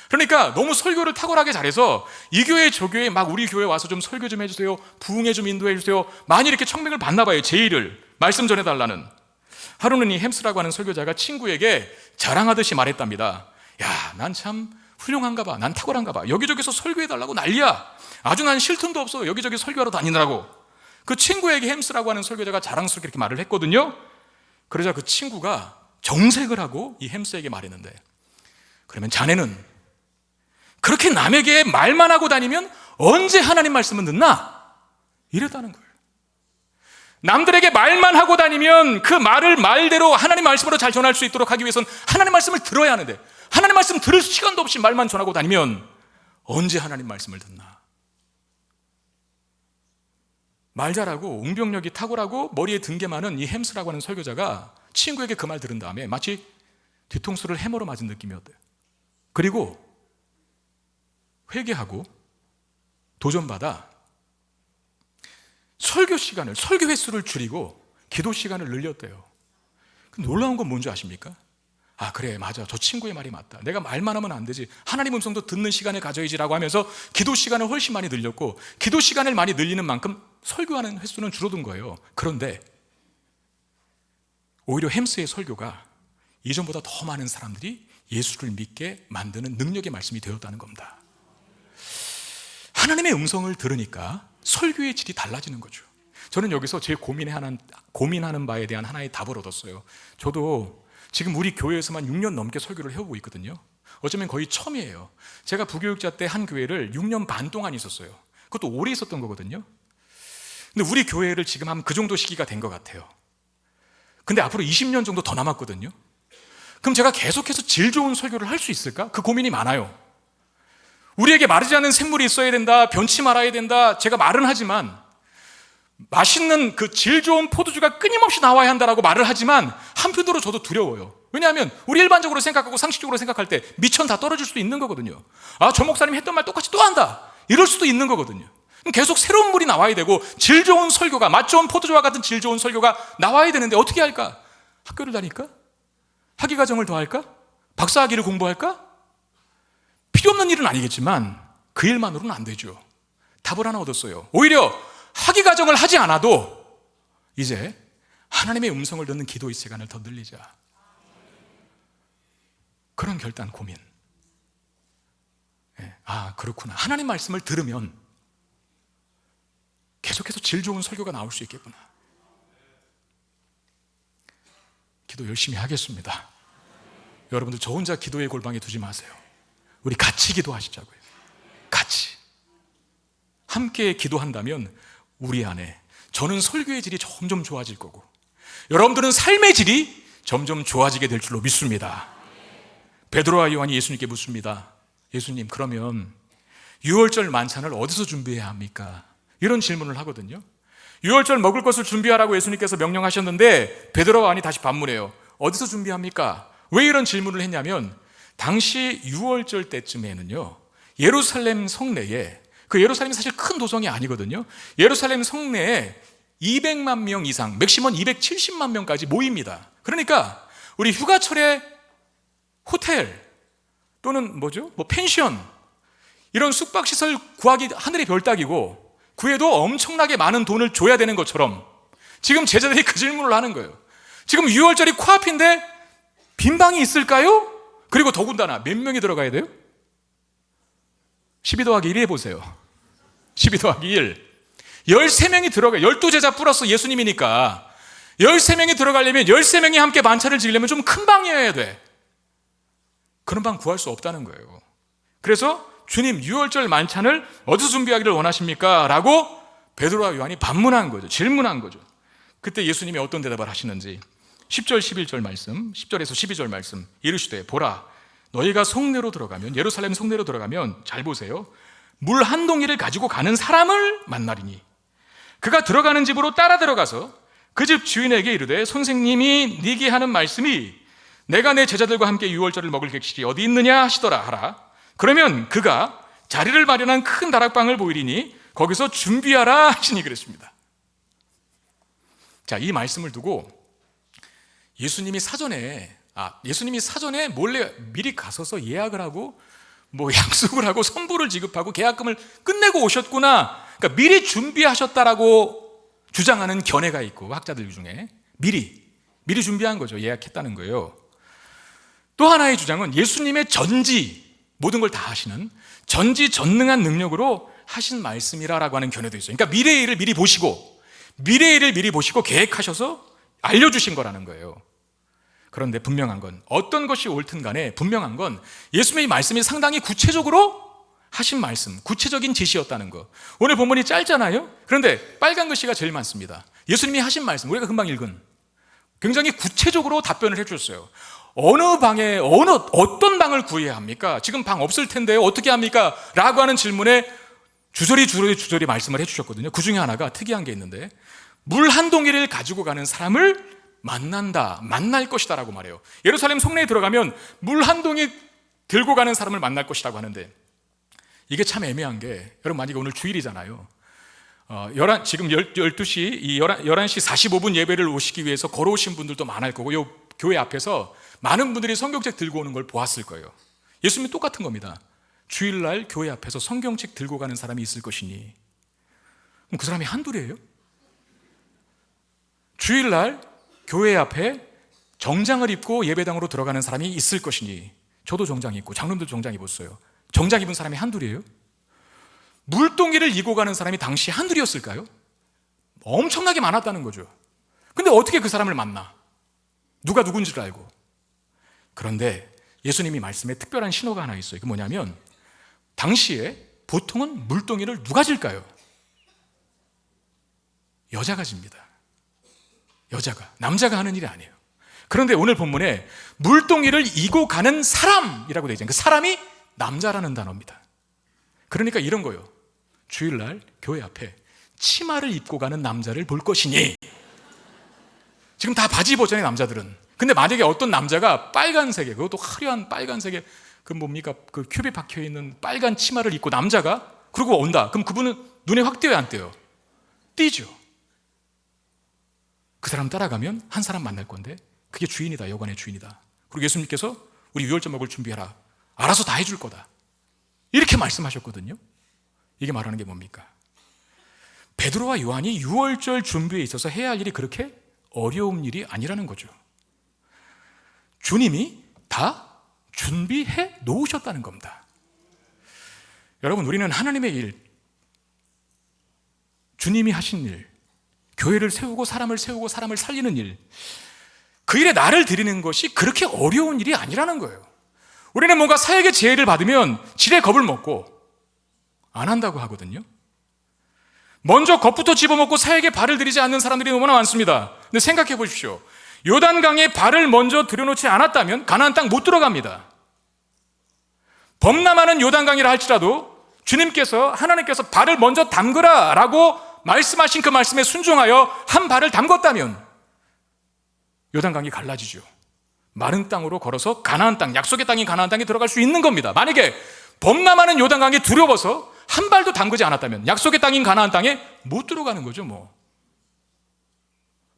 그러니까 너무 설교를 탁월하게 잘해서 이 교회 저 교회 막 우리 교회 와서 좀 설교 좀 해주세요, 부흥회 좀 인도해 주세요, 많이 이렇게 청명을 받나 봐요. 제의를, 말씀 전해달라는. 하루는 이 햄스라고 하는 설교자가 친구에게 자랑하듯이 말했답니다. 야, 난 참 훌륭한가 봐, 난 탁월한가 봐, 여기저기서 설교해달라고 난리야, 아주 난 쉴 틈도 없어, 여기저기 설교하러 다니느라고. 그 친구에게 햄스라고 하는 설교자가 자랑스럽게 이렇게 말을 했거든요. 그러자 그 친구가 정색을 하고 이 햄스에게 말했는데, 그러면 자네는 그렇게 남에게 말만 하고 다니면 언제 하나님 말씀은 듣나? 이랬다는 거예요. 남들에게 말만 하고 다니면 그 말을 말대로 하나님 말씀으로 잘 전할 수 있도록 하기 위해서는 하나님 말씀을 들어야 하는데, 하나님 말씀 들을 시간도 없이 말만 전하고 다니면 언제 하나님 말씀을 듣나? 말 잘하고 웅변력이 탁월하고 머리에 든 게 많은 이 햄스라고 하는 설교자가 친구에게 그 말 들은 다음에 마치 뒤통수를 해머로 맞은 느낌이었대요. 그리고 회개하고 도전받아 설교 시간을, 설교 횟수를 줄이고 기도 시간을 늘렸대요. 놀라운 건 뭔지 아십니까? 아, 그래, 맞아, 저 친구의 말이 맞다, 내가 말만 하면 안 되지, 하나님 음성도 듣는 시간을 가져야지라고 하면서 기도 시간을 훨씬 많이 늘렸고, 기도 시간을 많이 늘리는 만큼 설교하는 횟수는 줄어든 거예요. 그런데 오히려 햄스의 설교가 이전보다 더 많은 사람들이 예수를 믿게 만드는 능력의 말씀이 되었다는 겁니다. 하나님의 음성을 들으니까 설교의 질이 달라지는 거죠. 저는 여기서 제 고민하는 바에 대한 하나의 답을 얻었어요. 저도 지금 우리 교회에서만 6년 넘게 설교를 해오고 있거든요. 어쩌면 거의 처음이에요. 제가 부교육자 때 한 교회를 6년 반 동안 있었어요. 그것도 오래 있었던 거거든요. 근데 우리 교회를 지금 하면 그 정도 시기가 된 것 같아요. 근데 앞으로 20년 정도 더 남았거든요. 그럼 제가 계속해서 질 좋은 설교를 할 수 있을까? 그 고민이 많아요. 우리에게 마르지 않는 샘물이 있어야 된다, 변치 말아야 된다, 제가 말은 하지만 맛있는 그 질 좋은 포도주가 끊임없이 나와야 한다라고 말을 하지만 한편으로 저도 두려워요. 왜냐하면 우리 일반적으로 생각하고 상식적으로 생각할 때 미천 다 떨어질 수도 있는 거거든요. 아, 저 목사님이 했던 말 똑같이 또 한다, 이럴 수도 있는 거거든요. 그럼 계속 새로운 물이 나와야 되고 질 좋은 설교가, 맛 좋은 포도주와 같은 질 좋은 설교가 나와야 되는데 어떻게 할까? 학교를 다닐까? 학위과정을 더 할까? 박사학위를 공부할까? 필요 없는 일은 아니겠지만 그 일만으로는 안 되죠. 답을 하나 얻었어요. 오히려 학위과정을 하지 않아도 이제 하나님의 음성을 듣는 기도의 시간을 더 늘리자, 그런 결단, 고민. 아, 그렇구나. 하나님 말씀을 들으면 계속해서 질 좋은 설교가 나올 수 있겠구나. 기도 열심히 하겠습니다. 여러분들 저 혼자 기도의 골방에 두지 마세요. 우리 같이 기도하시자고요. 같이 함께 기도한다면 우리 안에, 저는 설교의 질이 점점 좋아질 거고 여러분들은 삶의 질이 점점 좋아지게 될 줄로 믿습니다. 베드로와 요한이 예수님께 묻습니다. 예수님, 그러면 유월절 만찬을 어디서 준비해야 합니까? 이런 질문을 하거든요. 유월절 먹을 것을 준비하라고 예수님께서 명령하셨는데 베드로와 요한이 다시 반문해요. 어디서 준비합니까? 왜 이런 질문을 했냐면 당시 유월절 때쯤에는요, 예루살렘 성내에, 그 예루살렘이 사실 큰 도성이 아니거든요. 예루살렘 성내에 200만 명 이상, 맥시멈 270만 명까지 모입니다. 그러니까 우리 휴가철에 호텔 또는 펜션, 이런 숙박시설 구하기 하늘의 별 따기고 구해도 엄청나게 많은 돈을 줘야 되는 것처럼 지금 제자들이 그 질문을 하는 거예요. 지금 6월절이 코앞인데 빈 방이 있을까요? 그리고 더군다나 몇 명이 들어가야 돼요? 12 더하기 1 해보세요. 12 더하기 1. 13명이 들어가요. 12제자 플러스 예수님이니까 13명이 들어가려면 13명이 함께 만찬을 지으려면 좀 큰 방이어야 돼. 그런 방 구할 수 없다는 거예요. 그래서 주님, 유월절 만찬을 어디서 준비하기를 원하십니까? 라고 베드로와 요한이 반문한 거죠. 질문한 거죠. 그때 예수님이 어떤 대답을 하시는지 10절 11절 말씀, 10절에서 12절 말씀, 이르시되 보라, 너희가 성내로 들어가면, 예루살렘 성내로 들어가면, 잘 보세요, 물 한 동이를 가지고 가는 사람을 만나리니 그가 들어가는 집으로 따라 들어가서 그 집 주인에게 이르되 선생님이 네게 하는 말씀이 내가 내 제자들과 함께 유월절을 먹을 객실이 어디 있느냐 하시더라 하라. 그러면 그가 자리를 마련한 큰 다락방을 보이리니 거기서 준비하라 하시니 그랬습니다. 자, 이 말씀을 두고 예수님이 사전에 몰래 미리 가서서 예약을 하고 약속을 하고 선불을 지급하고 계약금을 끝내고 오셨구나, 그러니까 미리 준비하셨다라고 주장하는 견해가 있고, 학자들 중에 미리 준비한 거죠. 예약했다는 거예요. 또 하나의 주장은 예수님의 모든 걸 다 하시는 전지전능한 능력으로 하신 말씀이라고 하는 견해도 있어요. 그러니까 미래의 일을 미리 보시고 계획하셔서 알려주신 거라는 거예요. 그런데 분명한 건, 어떤 것이 옳든 간에 분명한 건 예수님의 말씀이 상당히 구체적으로 하신 말씀, 구체적인 지시였다는 거. 오늘 본문이 짧잖아요. 그런데 빨간 글씨가 제일 많습니다. 예수님이 하신 말씀, 우리가 금방 읽은, 굉장히 구체적으로 답변을 해주셨어요. 어느 방에 어떤 방을 구해야 합니까? 지금 방 없을 텐데요, 어떻게 합니까? 라고 하는 질문에 주저리 말씀을 해주셨거든요. 그 중에 하나가 특이한 게 있는데, 물 한 동이를 가지고 가는 사람을 만날 것이다 라고 말해요. 예루살렘 성내에 들어가면 물 한 동이 들고 가는 사람을 만날 것이라고 하는데, 이게 참 애매한 게, 여러분 만약에 오늘 주일이잖아요. 지금 12시, 11시 45분 예배를 오시기 위해서 걸어오신 분들도 많을 거고, 요 교회 앞에서 많은 분들이 성경책 들고 오는 걸 보았을 거예요. 예수님이 똑같은 겁니다. 주일날 교회 앞에서 성경책 들고 가는 사람이 있을 것이니, 그럼 그 사람이 한둘이에요? 주일날 교회 앞에 정장을 입고 예배당으로 들어가는 사람이 있을 것이니, 저도 정장 입고 장로님도 정장 입었어요. 정장 입은 사람이 한둘이에요? 물동이를 이고 가는 사람이 당시 한둘이었을까요? 엄청나게 많았다는 거죠. 근데 어떻게 그 사람을 만나? 누가 누군지를 알고. 그런데 예수님이 말씀에 특별한 신호가 하나 있어요. 그게 뭐냐면, 당시에 보통은 물동이를 누가 질까요? 여자가 집니다. 여자가, 남자가 하는 일이 아니에요. 그런데 오늘 본문에 물동이를 이고 가는 사람이라고 되어 있잖아요. 그 사람이 남자라는 단어입니다. 그러니까 이런 거예요. 주일날 교회 앞에 치마를 입고 가는 남자를 볼 것이니. 지금 다 바지 입었잖아요, 남자들은. 근데 만약에 어떤 남자가 빨간색에, 그것도 화려한 빨간색에 그 뭡니까? 그 큐빅 박혀 있는 빨간 치마를 입고 남자가 그러고 온다. 그럼 그분은 눈에 확 띄어요, 안 띄어요? 띄죠. 그 사람 따라가면 한 사람 만날 건데 그게 주인이다, 여관의 주인이다. 그리고 예수님께서 우리 유월절 먹을 준비해라. 알아서 다 해줄 거다. 이렇게 말씀하셨거든요. 이게 말하는 게 뭡니까? 베드로와 요한이 유월절 준비에 있어서 해야 할 일이 그렇게 어려운 일이 아니라는 거죠. 주님이 다 준비해 놓으셨다는 겁니다. 여러분, 우리는 하나님의 일, 주님이 하신 일, 교회를 세우고 사람을 살리는 일, 그 일에 나를 드리는 것이 그렇게 어려운 일이 아니라는 거예요. 우리는 뭔가 사역의 제의를 받으면 지레 겁을 먹고 안 한다고 하거든요. 먼저 겁부터 집어먹고 사역에 발을 들이지 않는 사람들이 너무나 많습니다. 근데 생각해 보십시오. 요단강에 발을 먼저 들여놓지 않았다면 가나안 땅 못 들어갑니다. 범람하는 요단강이라 할지라도 주님께서, 하나님께서 발을 먼저 담그라 라고 말씀하신 그 말씀에 순종하여 한 발을 담궜다면 요단강이 갈라지죠. 마른 땅으로 걸어서 가나안 땅, 약속의 땅인 가나안 땅에 들어갈 수 있는 겁니다. 만약에 범람하는 요단강에 두려워서 한 발도 담그지 않았다면 약속의 땅인 가나안 땅에 못 들어가는 거죠. 뭐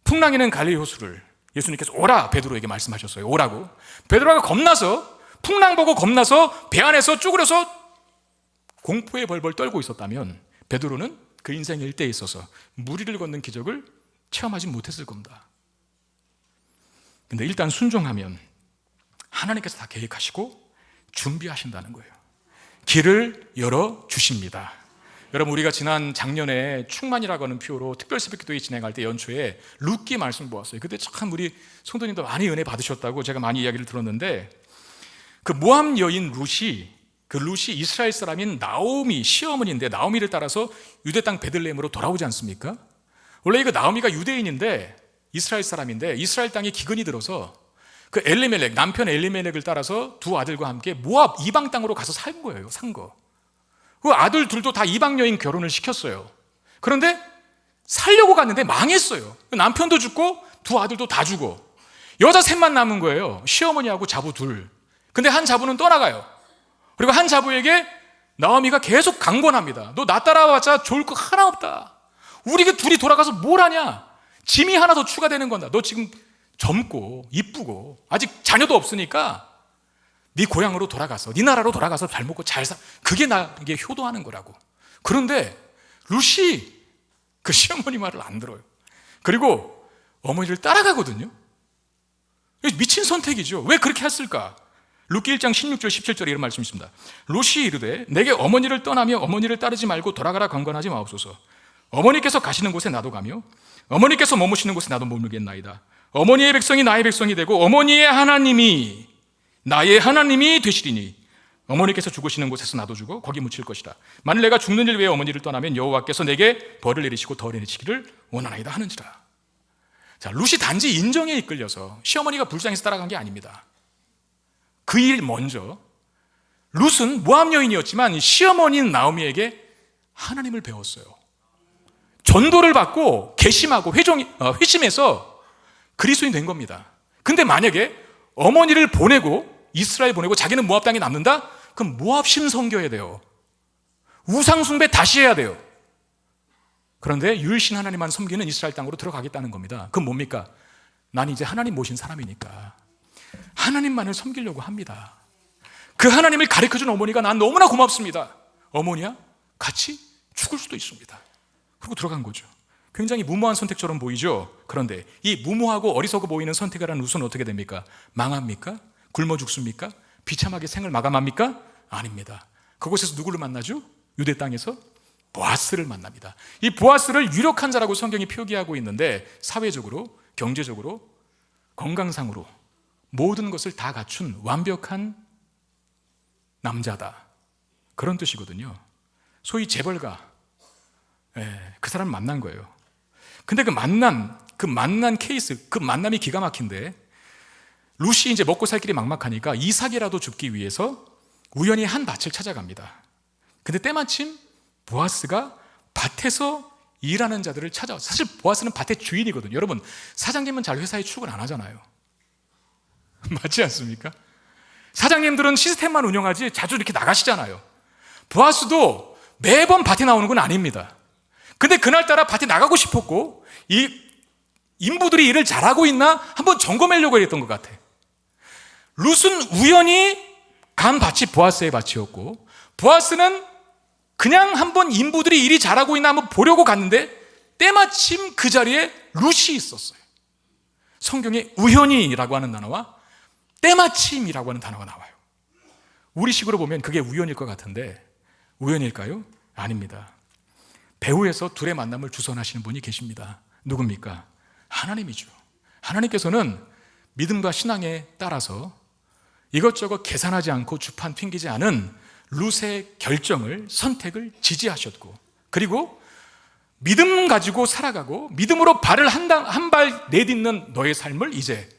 풍랑이는 갈릴리 호수를 예수님께서 오라 베드로에게 말씀하셨어요. 오라고. 베드로가 겁나서, 풍랑 보고 겁나서 배 안에서 쭈그려서 공포에 벌벌 떨고 있었다면 베드로는 그 인생의 일대에 있어서 무리를 걷는 기적을 체험하지 못했을 겁니다. 근데 일단 순종하면 하나님께서 다 계획하시고 준비하신다는 거예요. 길을 열어주십니다. 여러분, 우리가 지난 작년에 충만이라고 하는 표로 특별 새벽기도회 진행할 때 연초에 룻기 말씀 보았어요. 그때 참 우리 성도님도 많이 은혜 받으셨다고 제가 많이 이야기를 들었는데, 그 모함 여인 룻이 이스라엘 사람인 나오미 시어머니인데 나오미를 따라서 유대 땅 베들레헴으로 돌아오지 않습니까? 원래 이거 나오미가 유대인인데 이스라엘 사람인데 이스라엘 땅에 기근이 들어서 그 엘리멜렉, 남편 엘리멜렉을 따라서 두 아들과 함께 모압 이방 땅으로 가서 산 거예요. 산 거. 그 아들 둘도 다 이방 여인 결혼을 시켰어요. 그런데 살려고 갔는데 망했어요. 남편도 죽고 두 아들도 다 죽어. 여자 셋만 남은 거예요. 시어머니하고 자부 둘. 근데 한 자부는 떠나가요. 그리고 한 자부에게 나오미가 계속 강권합니다. 너 나 따라와봤자 좋을 거 하나 없다. 우리 그 둘이 돌아가서 뭘 하냐? 짐이 하나 더 추가되는 건다. 너 지금 젊고 이쁘고 아직 자녀도 없으니까 네 고향으로 돌아가서, 네 나라로 돌아가서 잘 먹고 잘 사. 그게 나에게 효도하는 거라고. 그런데 룻이 그 시어머니 말을 안 들어요. 그리고 어머니를 따라가거든요. 미친 선택이죠. 왜 그렇게 했을까? 룻기 1장 16절 17절에 이런 말씀이 있습니다. 룻이 이르되 내게 어머니를 떠나며 어머니를 따르지 말고 돌아가라 강권하지 마옵소서. 어머니께서 가시는 곳에 나도 가며 어머니께서 머무시는 곳에 나도 머물겠나이다. 어머니의 백성이 나의 백성이 되고 어머니의 하나님이 나의 하나님이 되시리니 어머니께서 죽으시는 곳에서 나도 죽어 거기 묻힐 것이다. 만일 내가 죽는 일 외에 어머니를 떠나면 여호와께서 내게 벌을 내리시고 더 내리시기를 원하나이다 하는지라. 자, 룻이 단지 인정에 이끌려서 시어머니가 불쌍해서 따라간 게 아닙니다. 그 일 먼저 룻은 모함 여인이었지만 시어머니인 나오미에게 하나님을 배웠어요. 전도를 받고 개심하고 회심해서 그리스도인이 된 겁니다. 근데 만약에 어머니를 보내고 이스라엘 보내고 자기는 모압 땅에 남는다? 그럼 모압 신 섬겨야 돼요. 우상 숭배 다시 해야 돼요. 그런데 유일신 하나님만 섬기는 이스라엘 땅으로 들어가겠다는 겁니다. 그건 뭡니까? 난 이제 하나님 모신 사람이니까 하나님만을 섬기려고 합니다. 그 하나님을 가르쳐준 어머니가 난 너무나 고맙습니다. 어머니야, 같이 죽을 수도 있습니다. 그리고 들어간 거죠. 굉장히 무모한 선택처럼 보이죠. 그런데 이 무모하고 어리석어 보이는 선택을 한 룻은 어떻게 됩니까? 망합니까? 굶어 죽습니까? 비참하게 생을 마감합니까? 아닙니다. 그곳에서 누구를 만나죠? 유대 땅에서 보아스를 만납니다. 이 보아스를 유력한 자라고 성경이 표기하고 있는데 사회적으로, 경제적으로, 건강상으로 모든 것을 다 갖춘 완벽한 남자다. 그런 뜻이거든요. 소위 재벌가, 그 사람을 만난 거예요. 근데 그 만난 케이스, 그 만남이 기가 막힌데 룻이 이제 먹고 살 길이 막막하니까 이삭이라도 줍기 위해서 우연히 한 밭을 찾아갑니다. 근데 때마침 보아스가 밭에서 일하는 자들을 찾아와. 사실 보아스는 밭의 주인이거든요. 여러분, 사장님은 잘 회사에 출근 안 하잖아요. 맞지 않습니까? 사장님들은 시스템만 운영하지 자주 이렇게 나가시잖아요. 보아스도 매번 밭에 나오는 건 아닙니다. 근데 그날따라 밭에 나가고 싶었고, 이 인부들이 일을 잘하고 있나 한번 점검하려고 했던 것 같아. 룻은 우연히 간 밭이 보아스의 밭이었고, 보아스는 그냥 한번 인부들이 일이 잘하고 있나 한번 보려고 갔는데 때마침 그 자리에 룻이 있었어요. 성경에 우연히라고 하는 단어와 때마침이라고 하는 단어가 나와요. 우리식으로 보면 그게 우연일 것 같은데 우연일까요? 아닙니다. 배후에서 둘의 만남을 주선하시는 분이 계십니다. 누굽니까? 하나님이죠. 하나님께서는 믿음과 신앙에 따라서 이것저것 계산하지 않고 주판 튕기지 않은 룻의 결정을, 선택을 지지하셨고, 그리고 믿음 가지고 살아가고 믿음으로 발을 한 발 내딛는 너의 삶을 이제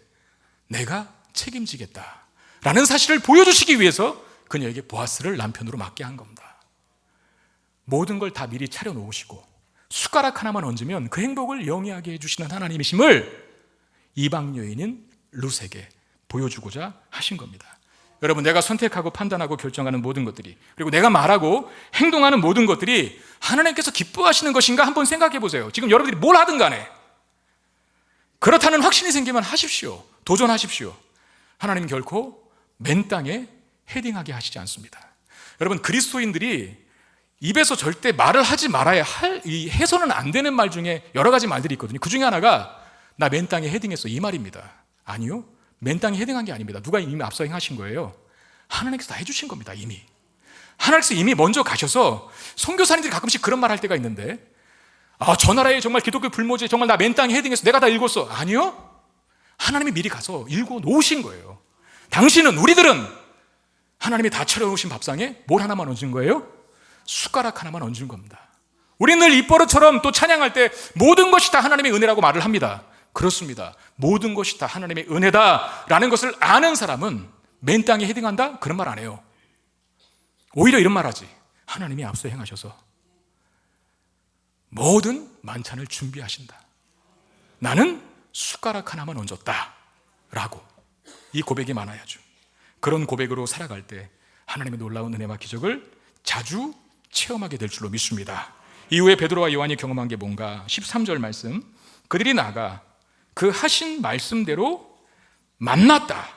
내가 책임지겠다라는 사실을 보여주시기 위해서 그녀에게 보아스를 남편으로 맡게 한 겁니다. 모든 걸 다 미리 차려놓으시고 숟가락 하나만 얹으면 그 행복을 영위하게 해주시는 하나님이심을 이방 여인인 룻에게 보여주고자 하신 겁니다. 여러분, 내가 선택하고 판단하고 결정하는 모든 것들이, 그리고 내가 말하고 행동하는 모든 것들이 하나님께서 기뻐하시는 것인가 한번 생각해 보세요. 지금 여러분들이 뭘 하든 간에 그렇다는 확신이 생기면 하십시오. 도전하십시오. 하나님 결코 맨 땅에 헤딩하게 하시지 않습니다. 여러분, 그리스도인들이 입에서 절대 말을 하지 말아야 할, 해서는 안 되는 말 중에 여러 가지 말들이 있거든요. 그 중에 하나가 나 맨 땅에 헤딩했어, 이 말입니다. 아니요, 맨 땅에 헤딩한 게 아닙니다. 누가 이미 앞서 행하신 거예요? 하나님께서 다 해주신 겁니다. 이미 하나님께서 이미 먼저 가셔서, 선교사님들이 가끔씩 그런 말 할 때가 있는데, 저 나라에 정말 기독교 불모지 정말 나 맨 땅에 헤딩해서 내가 다 읽었어. 아니요, 하나님이 미리 가서 읽어 놓으신 거예요. 당신은, 우리들은 하나님이 다 차려놓으신 밥상에 뭘 하나만 얹은 거예요? 숟가락 하나만 얹은 겁니다. 우리는 늘 입버릇처럼 또 찬양할 때 모든 것이 다 하나님의 은혜라고 말을 합니다. 그렇습니다. 모든 것이 다 하나님의 은혜다라는 것을 아는 사람은 맨 땅에 헤딩한다? 그런 말 안 해요. 오히려 이런 말 하지. 하나님이 앞서 행하셔서 모든 만찬을 준비하신다. 나는 숟가락 하나만 얹었다 라고. 이 고백이 많아야죠. 그런 고백으로 살아갈 때 하나님의 놀라운 은혜와 기적을 자주 체험하게 될 줄로 믿습니다. 이후에 베드로와 요한이 경험한 게 뭔가? 13절 말씀, 그들이 나가 그 하신 말씀대로 만났다.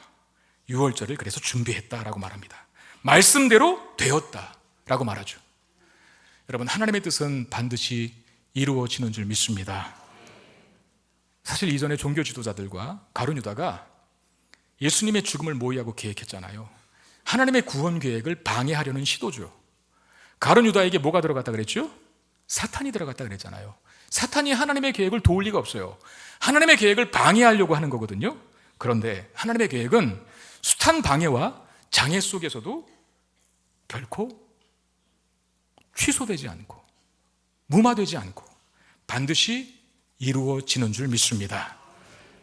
6월절을 그래서 준비했다라고 말합니다. 말씀대로 되었다라고 말하죠. 여러분, 하나님의 뜻은 반드시 이루어지는 줄 믿습니다. 사실 이전에 종교 지도자들과 가룟 유다가 예수님의 죽음을 모의하고 계획했잖아요. 하나님의 구원 계획을 방해하려는 시도죠. 가룟 유다에게 뭐가 들어갔다 그랬죠? 사탄이 들어갔다 그랬잖아요. 사탄이 하나님의 계획을 도울 리가 없어요. 하나님의 계획을 방해하려고 하는 거거든요. 그런데 하나님의 계획은 숱한 방해와 장애 속에서도 결코 취소되지 않고 무마되지 않고 반드시 이루어지는 줄 믿습니다.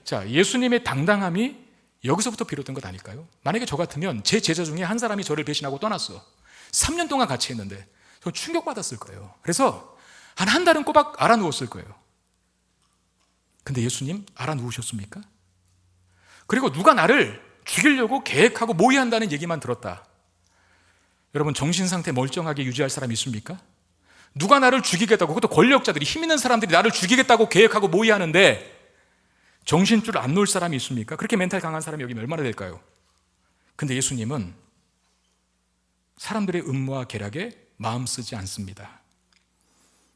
자, 예수님의 당당함이 여기서부터 비롯된 것 아닐까요? 만약에 저 같으면 제 제자 중에 한 사람이 저를 배신하고 떠났어. 3년 동안 같이 했는데 저 충격받았을 거예요. 그래서 한 달은 꼬박 알아누웠을 거예요. 근데 예수님 알아누우셨습니까? 그리고 누가 나를 죽이려고 계획하고 모의한다는 얘기만 들었다. 여러분, 정신상태 멀쩡하게 유지할 사람이 있습니까? 누가 나를 죽이겠다고, 그것도 권력자들이, 힘 있는 사람들이 나를 죽이겠다고 계획하고 모의하는데 정신줄 안 놓을 사람이 있습니까? 그렇게 멘탈 강한 사람이 여기 얼마나 될까요? 근데 예수님은 사람들의 음모와 계략에 마음 쓰지 않습니다.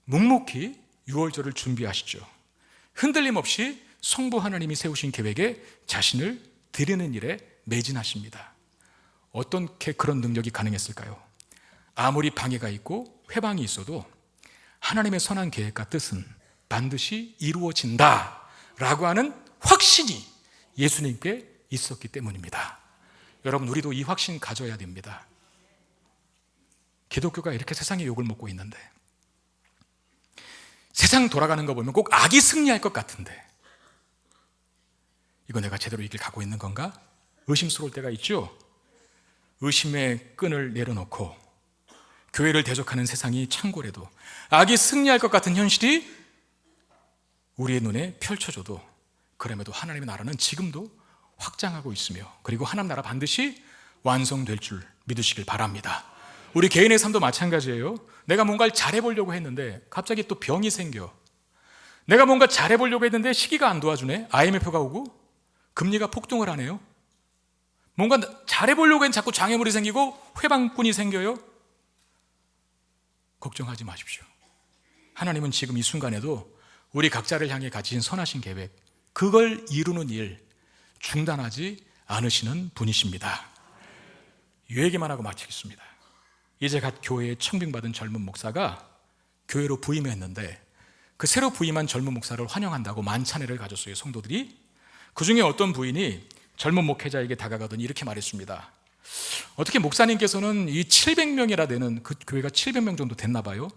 묵묵히 6월절을 준비하시죠. 흔들림 없이 성부 하나님이 세우신 계획에 자신을 드리는 일에 매진하십니다. 어떻게 그런 능력이 가능했을까요? 아무리 방해가 있고 회방이 있어도 하나님의 선한 계획과 뜻은 반드시 이루어진다라고 하는 확신이 예수님께 있었기 때문입니다. 여러분, 우리도 이 확신 가져야 됩니다. 기독교가 이렇게 세상의 욕을 먹고 있는데, 세상 돌아가는 거 보면 꼭 악이 승리할 것 같은데, 이거 내가 제대로 이 길 가고 있는 건가? 의심스러울 때가 있죠. 의심의 끈을 내려놓고 교회를 대적하는 세상이 창궐해도 악이 승리할 것 같은 현실이 우리의 눈에 펼쳐져도 그럼에도 하나님의 나라는 지금도 확장하고 있으며, 그리고 하나님 나라 반드시 완성될 줄 믿으시길 바랍니다. 우리 개인의 삶도 마찬가지예요. 내가 뭔가를 잘해보려고 했는데 갑자기 또 병이 생겨. 내가 뭔가 잘해보려고 했는데 시기가 안 도와주네. IMF가 오고 금리가 폭등을 하네요. 뭔가 잘해보려고 했는데 자꾸 장애물이 생기고 회방꾼이 생겨요. 걱정하지 마십시오. 하나님은 지금 이 순간에도 우리 각자를 향해 가지신 선하신 계획, 그걸 이루는 일 중단하지 않으시는 분이십니다. 이 얘기만 하고 마치겠습니다. 이제 갓 교회에 청빙받은 젊은 목사가 교회로 부임했는데, 그 새로 부임한 젊은 목사를 환영한다고 만찬회를 가졌어요, 성도들이. 그 중에 어떤 부인이 젊은 목회자에게 다가가더니 이렇게 말했습니다. 어떻게 목사님께서는 이 700명이나 되는, 그 교회가 700명 정도 됐나 봐요,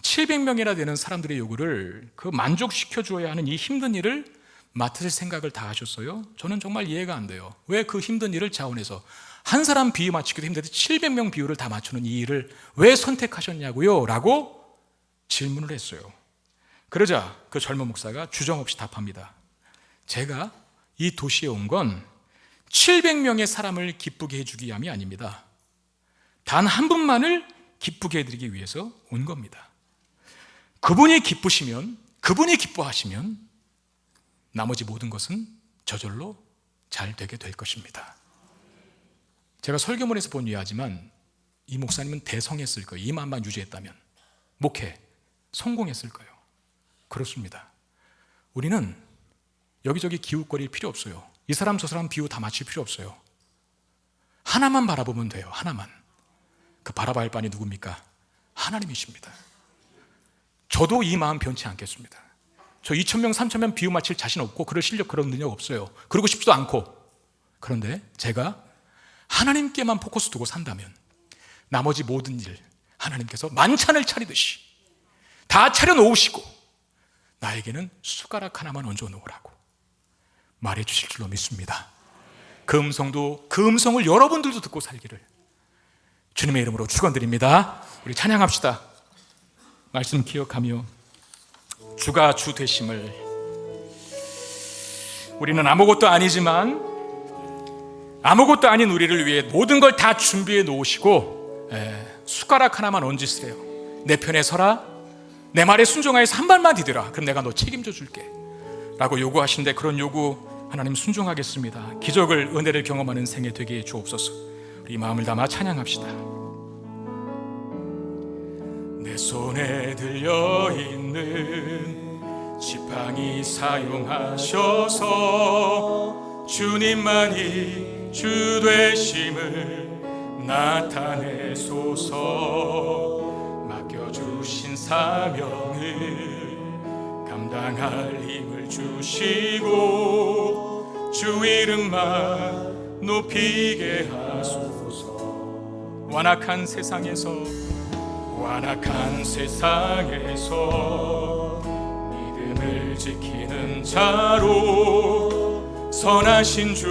700명이나 되는 사람들의 요구를 그 만족시켜 주어야 하는 이 힘든 일을 맡으실 생각을 다 하셨어요? 저는 정말 이해가 안 돼요. 왜 그 힘든 일을 자원해서 한 사람 비유 맞추기도 힘든데 700명 비유를 다 맞추는 이 일을 왜 선택하셨냐고요? 라고 질문을 했어요. 그러자 그 젊은 목사가 주저없이 답합니다. 제가 이 도시에 온 건 700명의 사람을 기쁘게 해주기 위함이 아닙니다. 단 한 분만을 기쁘게 해드리기 위해서 온 겁니다. 그분이 기쁘시면, 그분이 기뻐하시면 나머지 모든 것은 저절로 잘 되게 될 것입니다. 제가 설교문에서 본 이야기지만 이 목사님은 대성했을 거예요. 이 마음만 유지했다면 목회 성공했을 거예요. 그렇습니다. 우리는 여기저기 기웃거릴 필요 없어요. 이 사람 저 사람 비유 다 맞출 필요 없어요. 하나만 바라보면 돼요. 하나만. 그 바라봐야 할 바니 누굽니까? 하나님이십니다. 저도 이 마음 변치 않겠습니다. 저 2,000명 3,000명 비유 맞힐 자신 없고 그럴 실력 그런 능력 없어요. 그러고 싶지도 않고. 그런데 제가 하나님께만 포커스 두고 산다면 나머지 모든 일 하나님께서 만찬을 차리듯이 다 차려놓으시고 나에게는 숟가락 하나만 얹어 놓으라고 말해 주실 줄로 믿습니다. 그 음성을 여러분들도 듣고 살기를 주님의 이름으로 축원드립니다. 우리 찬양합시다. 말씀 기억하며 주가 주 되심을. 우리는 아무것도 아니지만 아무것도 아닌 우리를 위해 모든 걸 다 준비해 놓으시고 숟가락 하나만 얹으시래요. 내 편에 서라, 내 말에 순종하여서 한 발만 디뎌라, 그럼 내가 너 책임져 줄게 라고 요구하시는데, 그런 요구 하나님 순종하겠습니다. 기적을, 은혜를 경험하는 생애 되게 해 주옵소서. 우리 마음을 담아 찬양합시다. 내 손에 들려있는 지팡이 사용하셔서 주님만이 주 되심을 나타내소서. 맡겨주신 사명을 감당할 힘을 주시고 주 이름만 높이게 하소서. 완악한 세상에서 믿음을 지키는 자로 선하신 주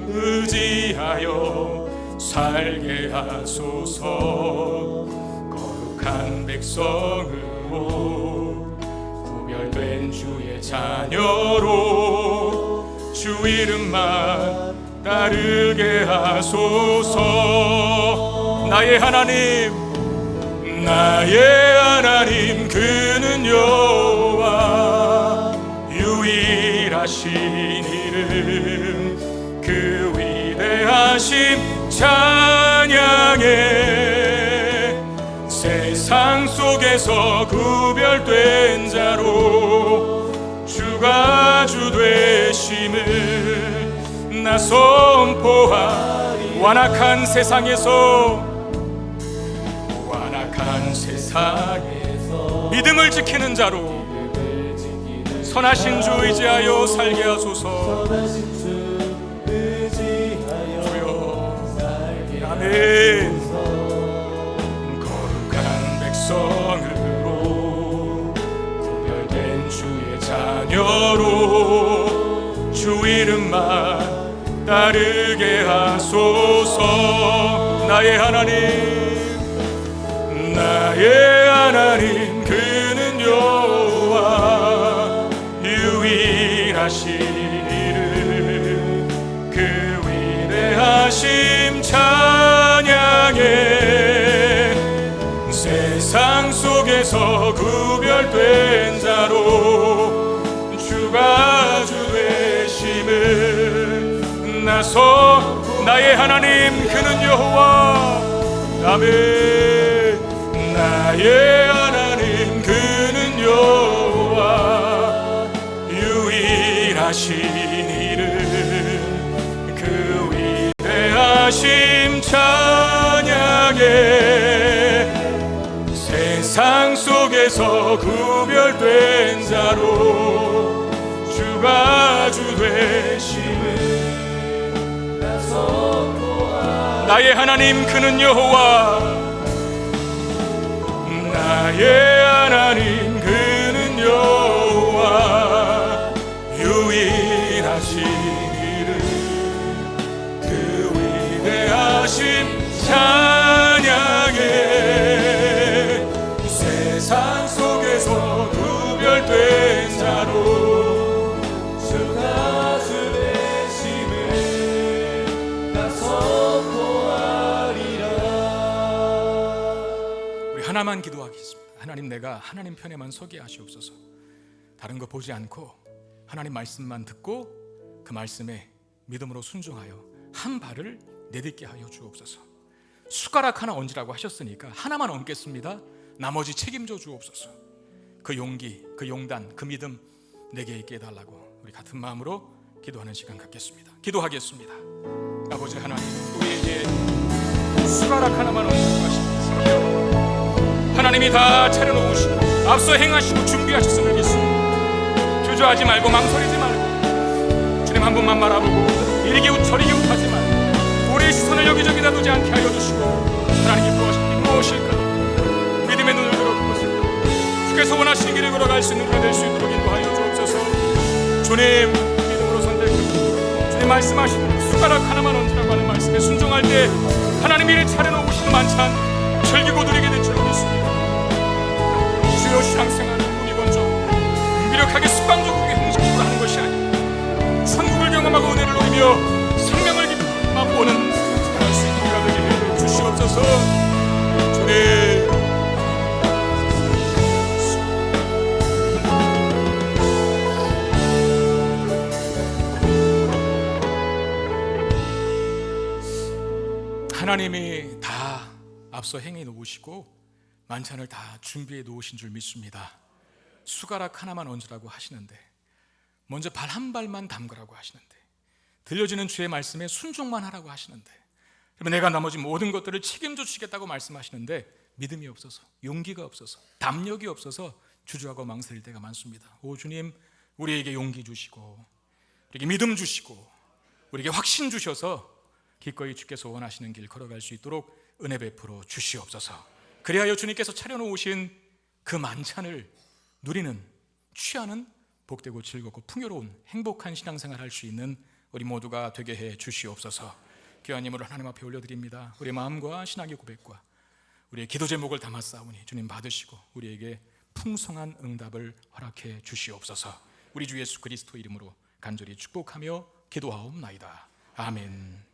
의지하여 살게 하소서. 거룩한 백성으로 구별된 주의 자녀로 주 이름만 따르게 하소서. 나의 하나님 그는 여호와, 유일하신 이름 그 위대하심 찬양해. 세상 속에서 구별된 자로 주가 주 되심을 나 선포하리. 완악한 세상에서 믿음을 지키는 자로 선하신 주 의지하여 살게 하소서. 주여 아멘. 거룩한 백성으로 구별된 주의 자녀로 주 이름만 따르게 하소서. 나의 하나님 그는 여호와, 유일하신 이름 그 위대하심 찬양해 세상 속에서 구별된 자로 주가 주 되심을 나서 나의 하나님 그는 여호와 아멘 나의 하나님 그는 여호와 유일하신 이름 그 위대하심 찬양해 세상 속에서 구별된 자로 주가 주 되심을 나서 나의 하나님 그는 여호와 나의 하나님 그는 여호와 유일하신 이름 그 위대하심 찬양해 세상 속에서 구별된 자로 주가 주 되심을 나 선포하리라. 우리 하나만 기도하겠습니다. 하나님 내가 하나님 편에만 서게 하시옵소서. 다른 거 보지 않고 하나님 말씀만 듣고 그 말씀에 믿음으로 순종하여 한 발을 내딛게 하여 주옵소서. 숟가락 하나 얹으라고 하셨으니까 하나만 얹겠습니다. 나머지 책임져 주옵소서. 그 용기, 그 용단, 그 믿음 내게 있게 해달라고 우리 같은 마음으로 기도하는 시간 갖겠습니다. 기도하겠습니다. 아버지 하나님 우리에게 숟가락 하나만 얹으라고 하십니다. 하나님이 다 차려놓으시고 앞서 행하시고 준비하셨음을 믿습니다. 주저하지 말고 망설이지 말고 주님 한 분만 바라보고 이리 기웃 저리 기웃하지 말고 우리의 시선을 여기저기다 두지 않게 하여 주시고 하나님이 구하신 게 무엇일까 믿음의 눈을 들어 보세요. 주께서 원하시는 길을 걸어갈 수 있는 우리가 될 수 있도록 인도하여 주옵소서. 주님 믿음으로 선택합니다. 주님 말씀하시는 숟가락 하나만 얹으라고 하는 말씀에 순종할 때 하나님이 이를 차려놓으시는 만찬 즐기고 누리게 될 줄 믿습니다. 주여 신앙생활은 눈이 먼저 무기력하게 습관적으로 형식적으로 하는 것이 아니라 천국을 경험하고 은혜를 누리며 생명을 깊이 맛보는 살아갈 수 있는 우리가 되게 해 주시옵소서. 주님 하나님이 다 앞서 행해 놓으시고 만찬을 다 준비해 놓으신 줄 믿습니다. 숟가락 하나만 얹으라고 하시는데 먼저 발 한 발만 담그라고 하시는데 들려지는 주의 말씀에 순종만 하라고 하시는데 내가 나머지 모든 것들을 책임져 주시겠다고 말씀하시는데 믿음이 없어서 용기가 없어서 담력이 없어서 주저하고 망설일 때가 많습니다. 오 주님 우리에게 용기 주시고 우리에게 믿음 주시고 우리에게 확신 주셔서 기꺼이 주께서 원하시는 길 걸어갈 수 있도록 은혜 베풀어 주시옵소서. 그리하여 주님께서 차려놓으신 그 만찬을 누리는 취하는 복되고 즐겁고 풍요로운 행복한 신앙생활 할 수 있는 우리 모두가 되게 해 주시옵소서. 귀한 예물을 하나님 앞에 올려드립니다. 우리의 마음과 신앙의 고백과 우리의 기도 제목을 담았사오니 주님 받으시고 우리에게 풍성한 응답을 허락해 주시옵소서. 우리 주 예수 그리스도 이름으로 간절히 축복하며 기도하옵나이다. 아멘.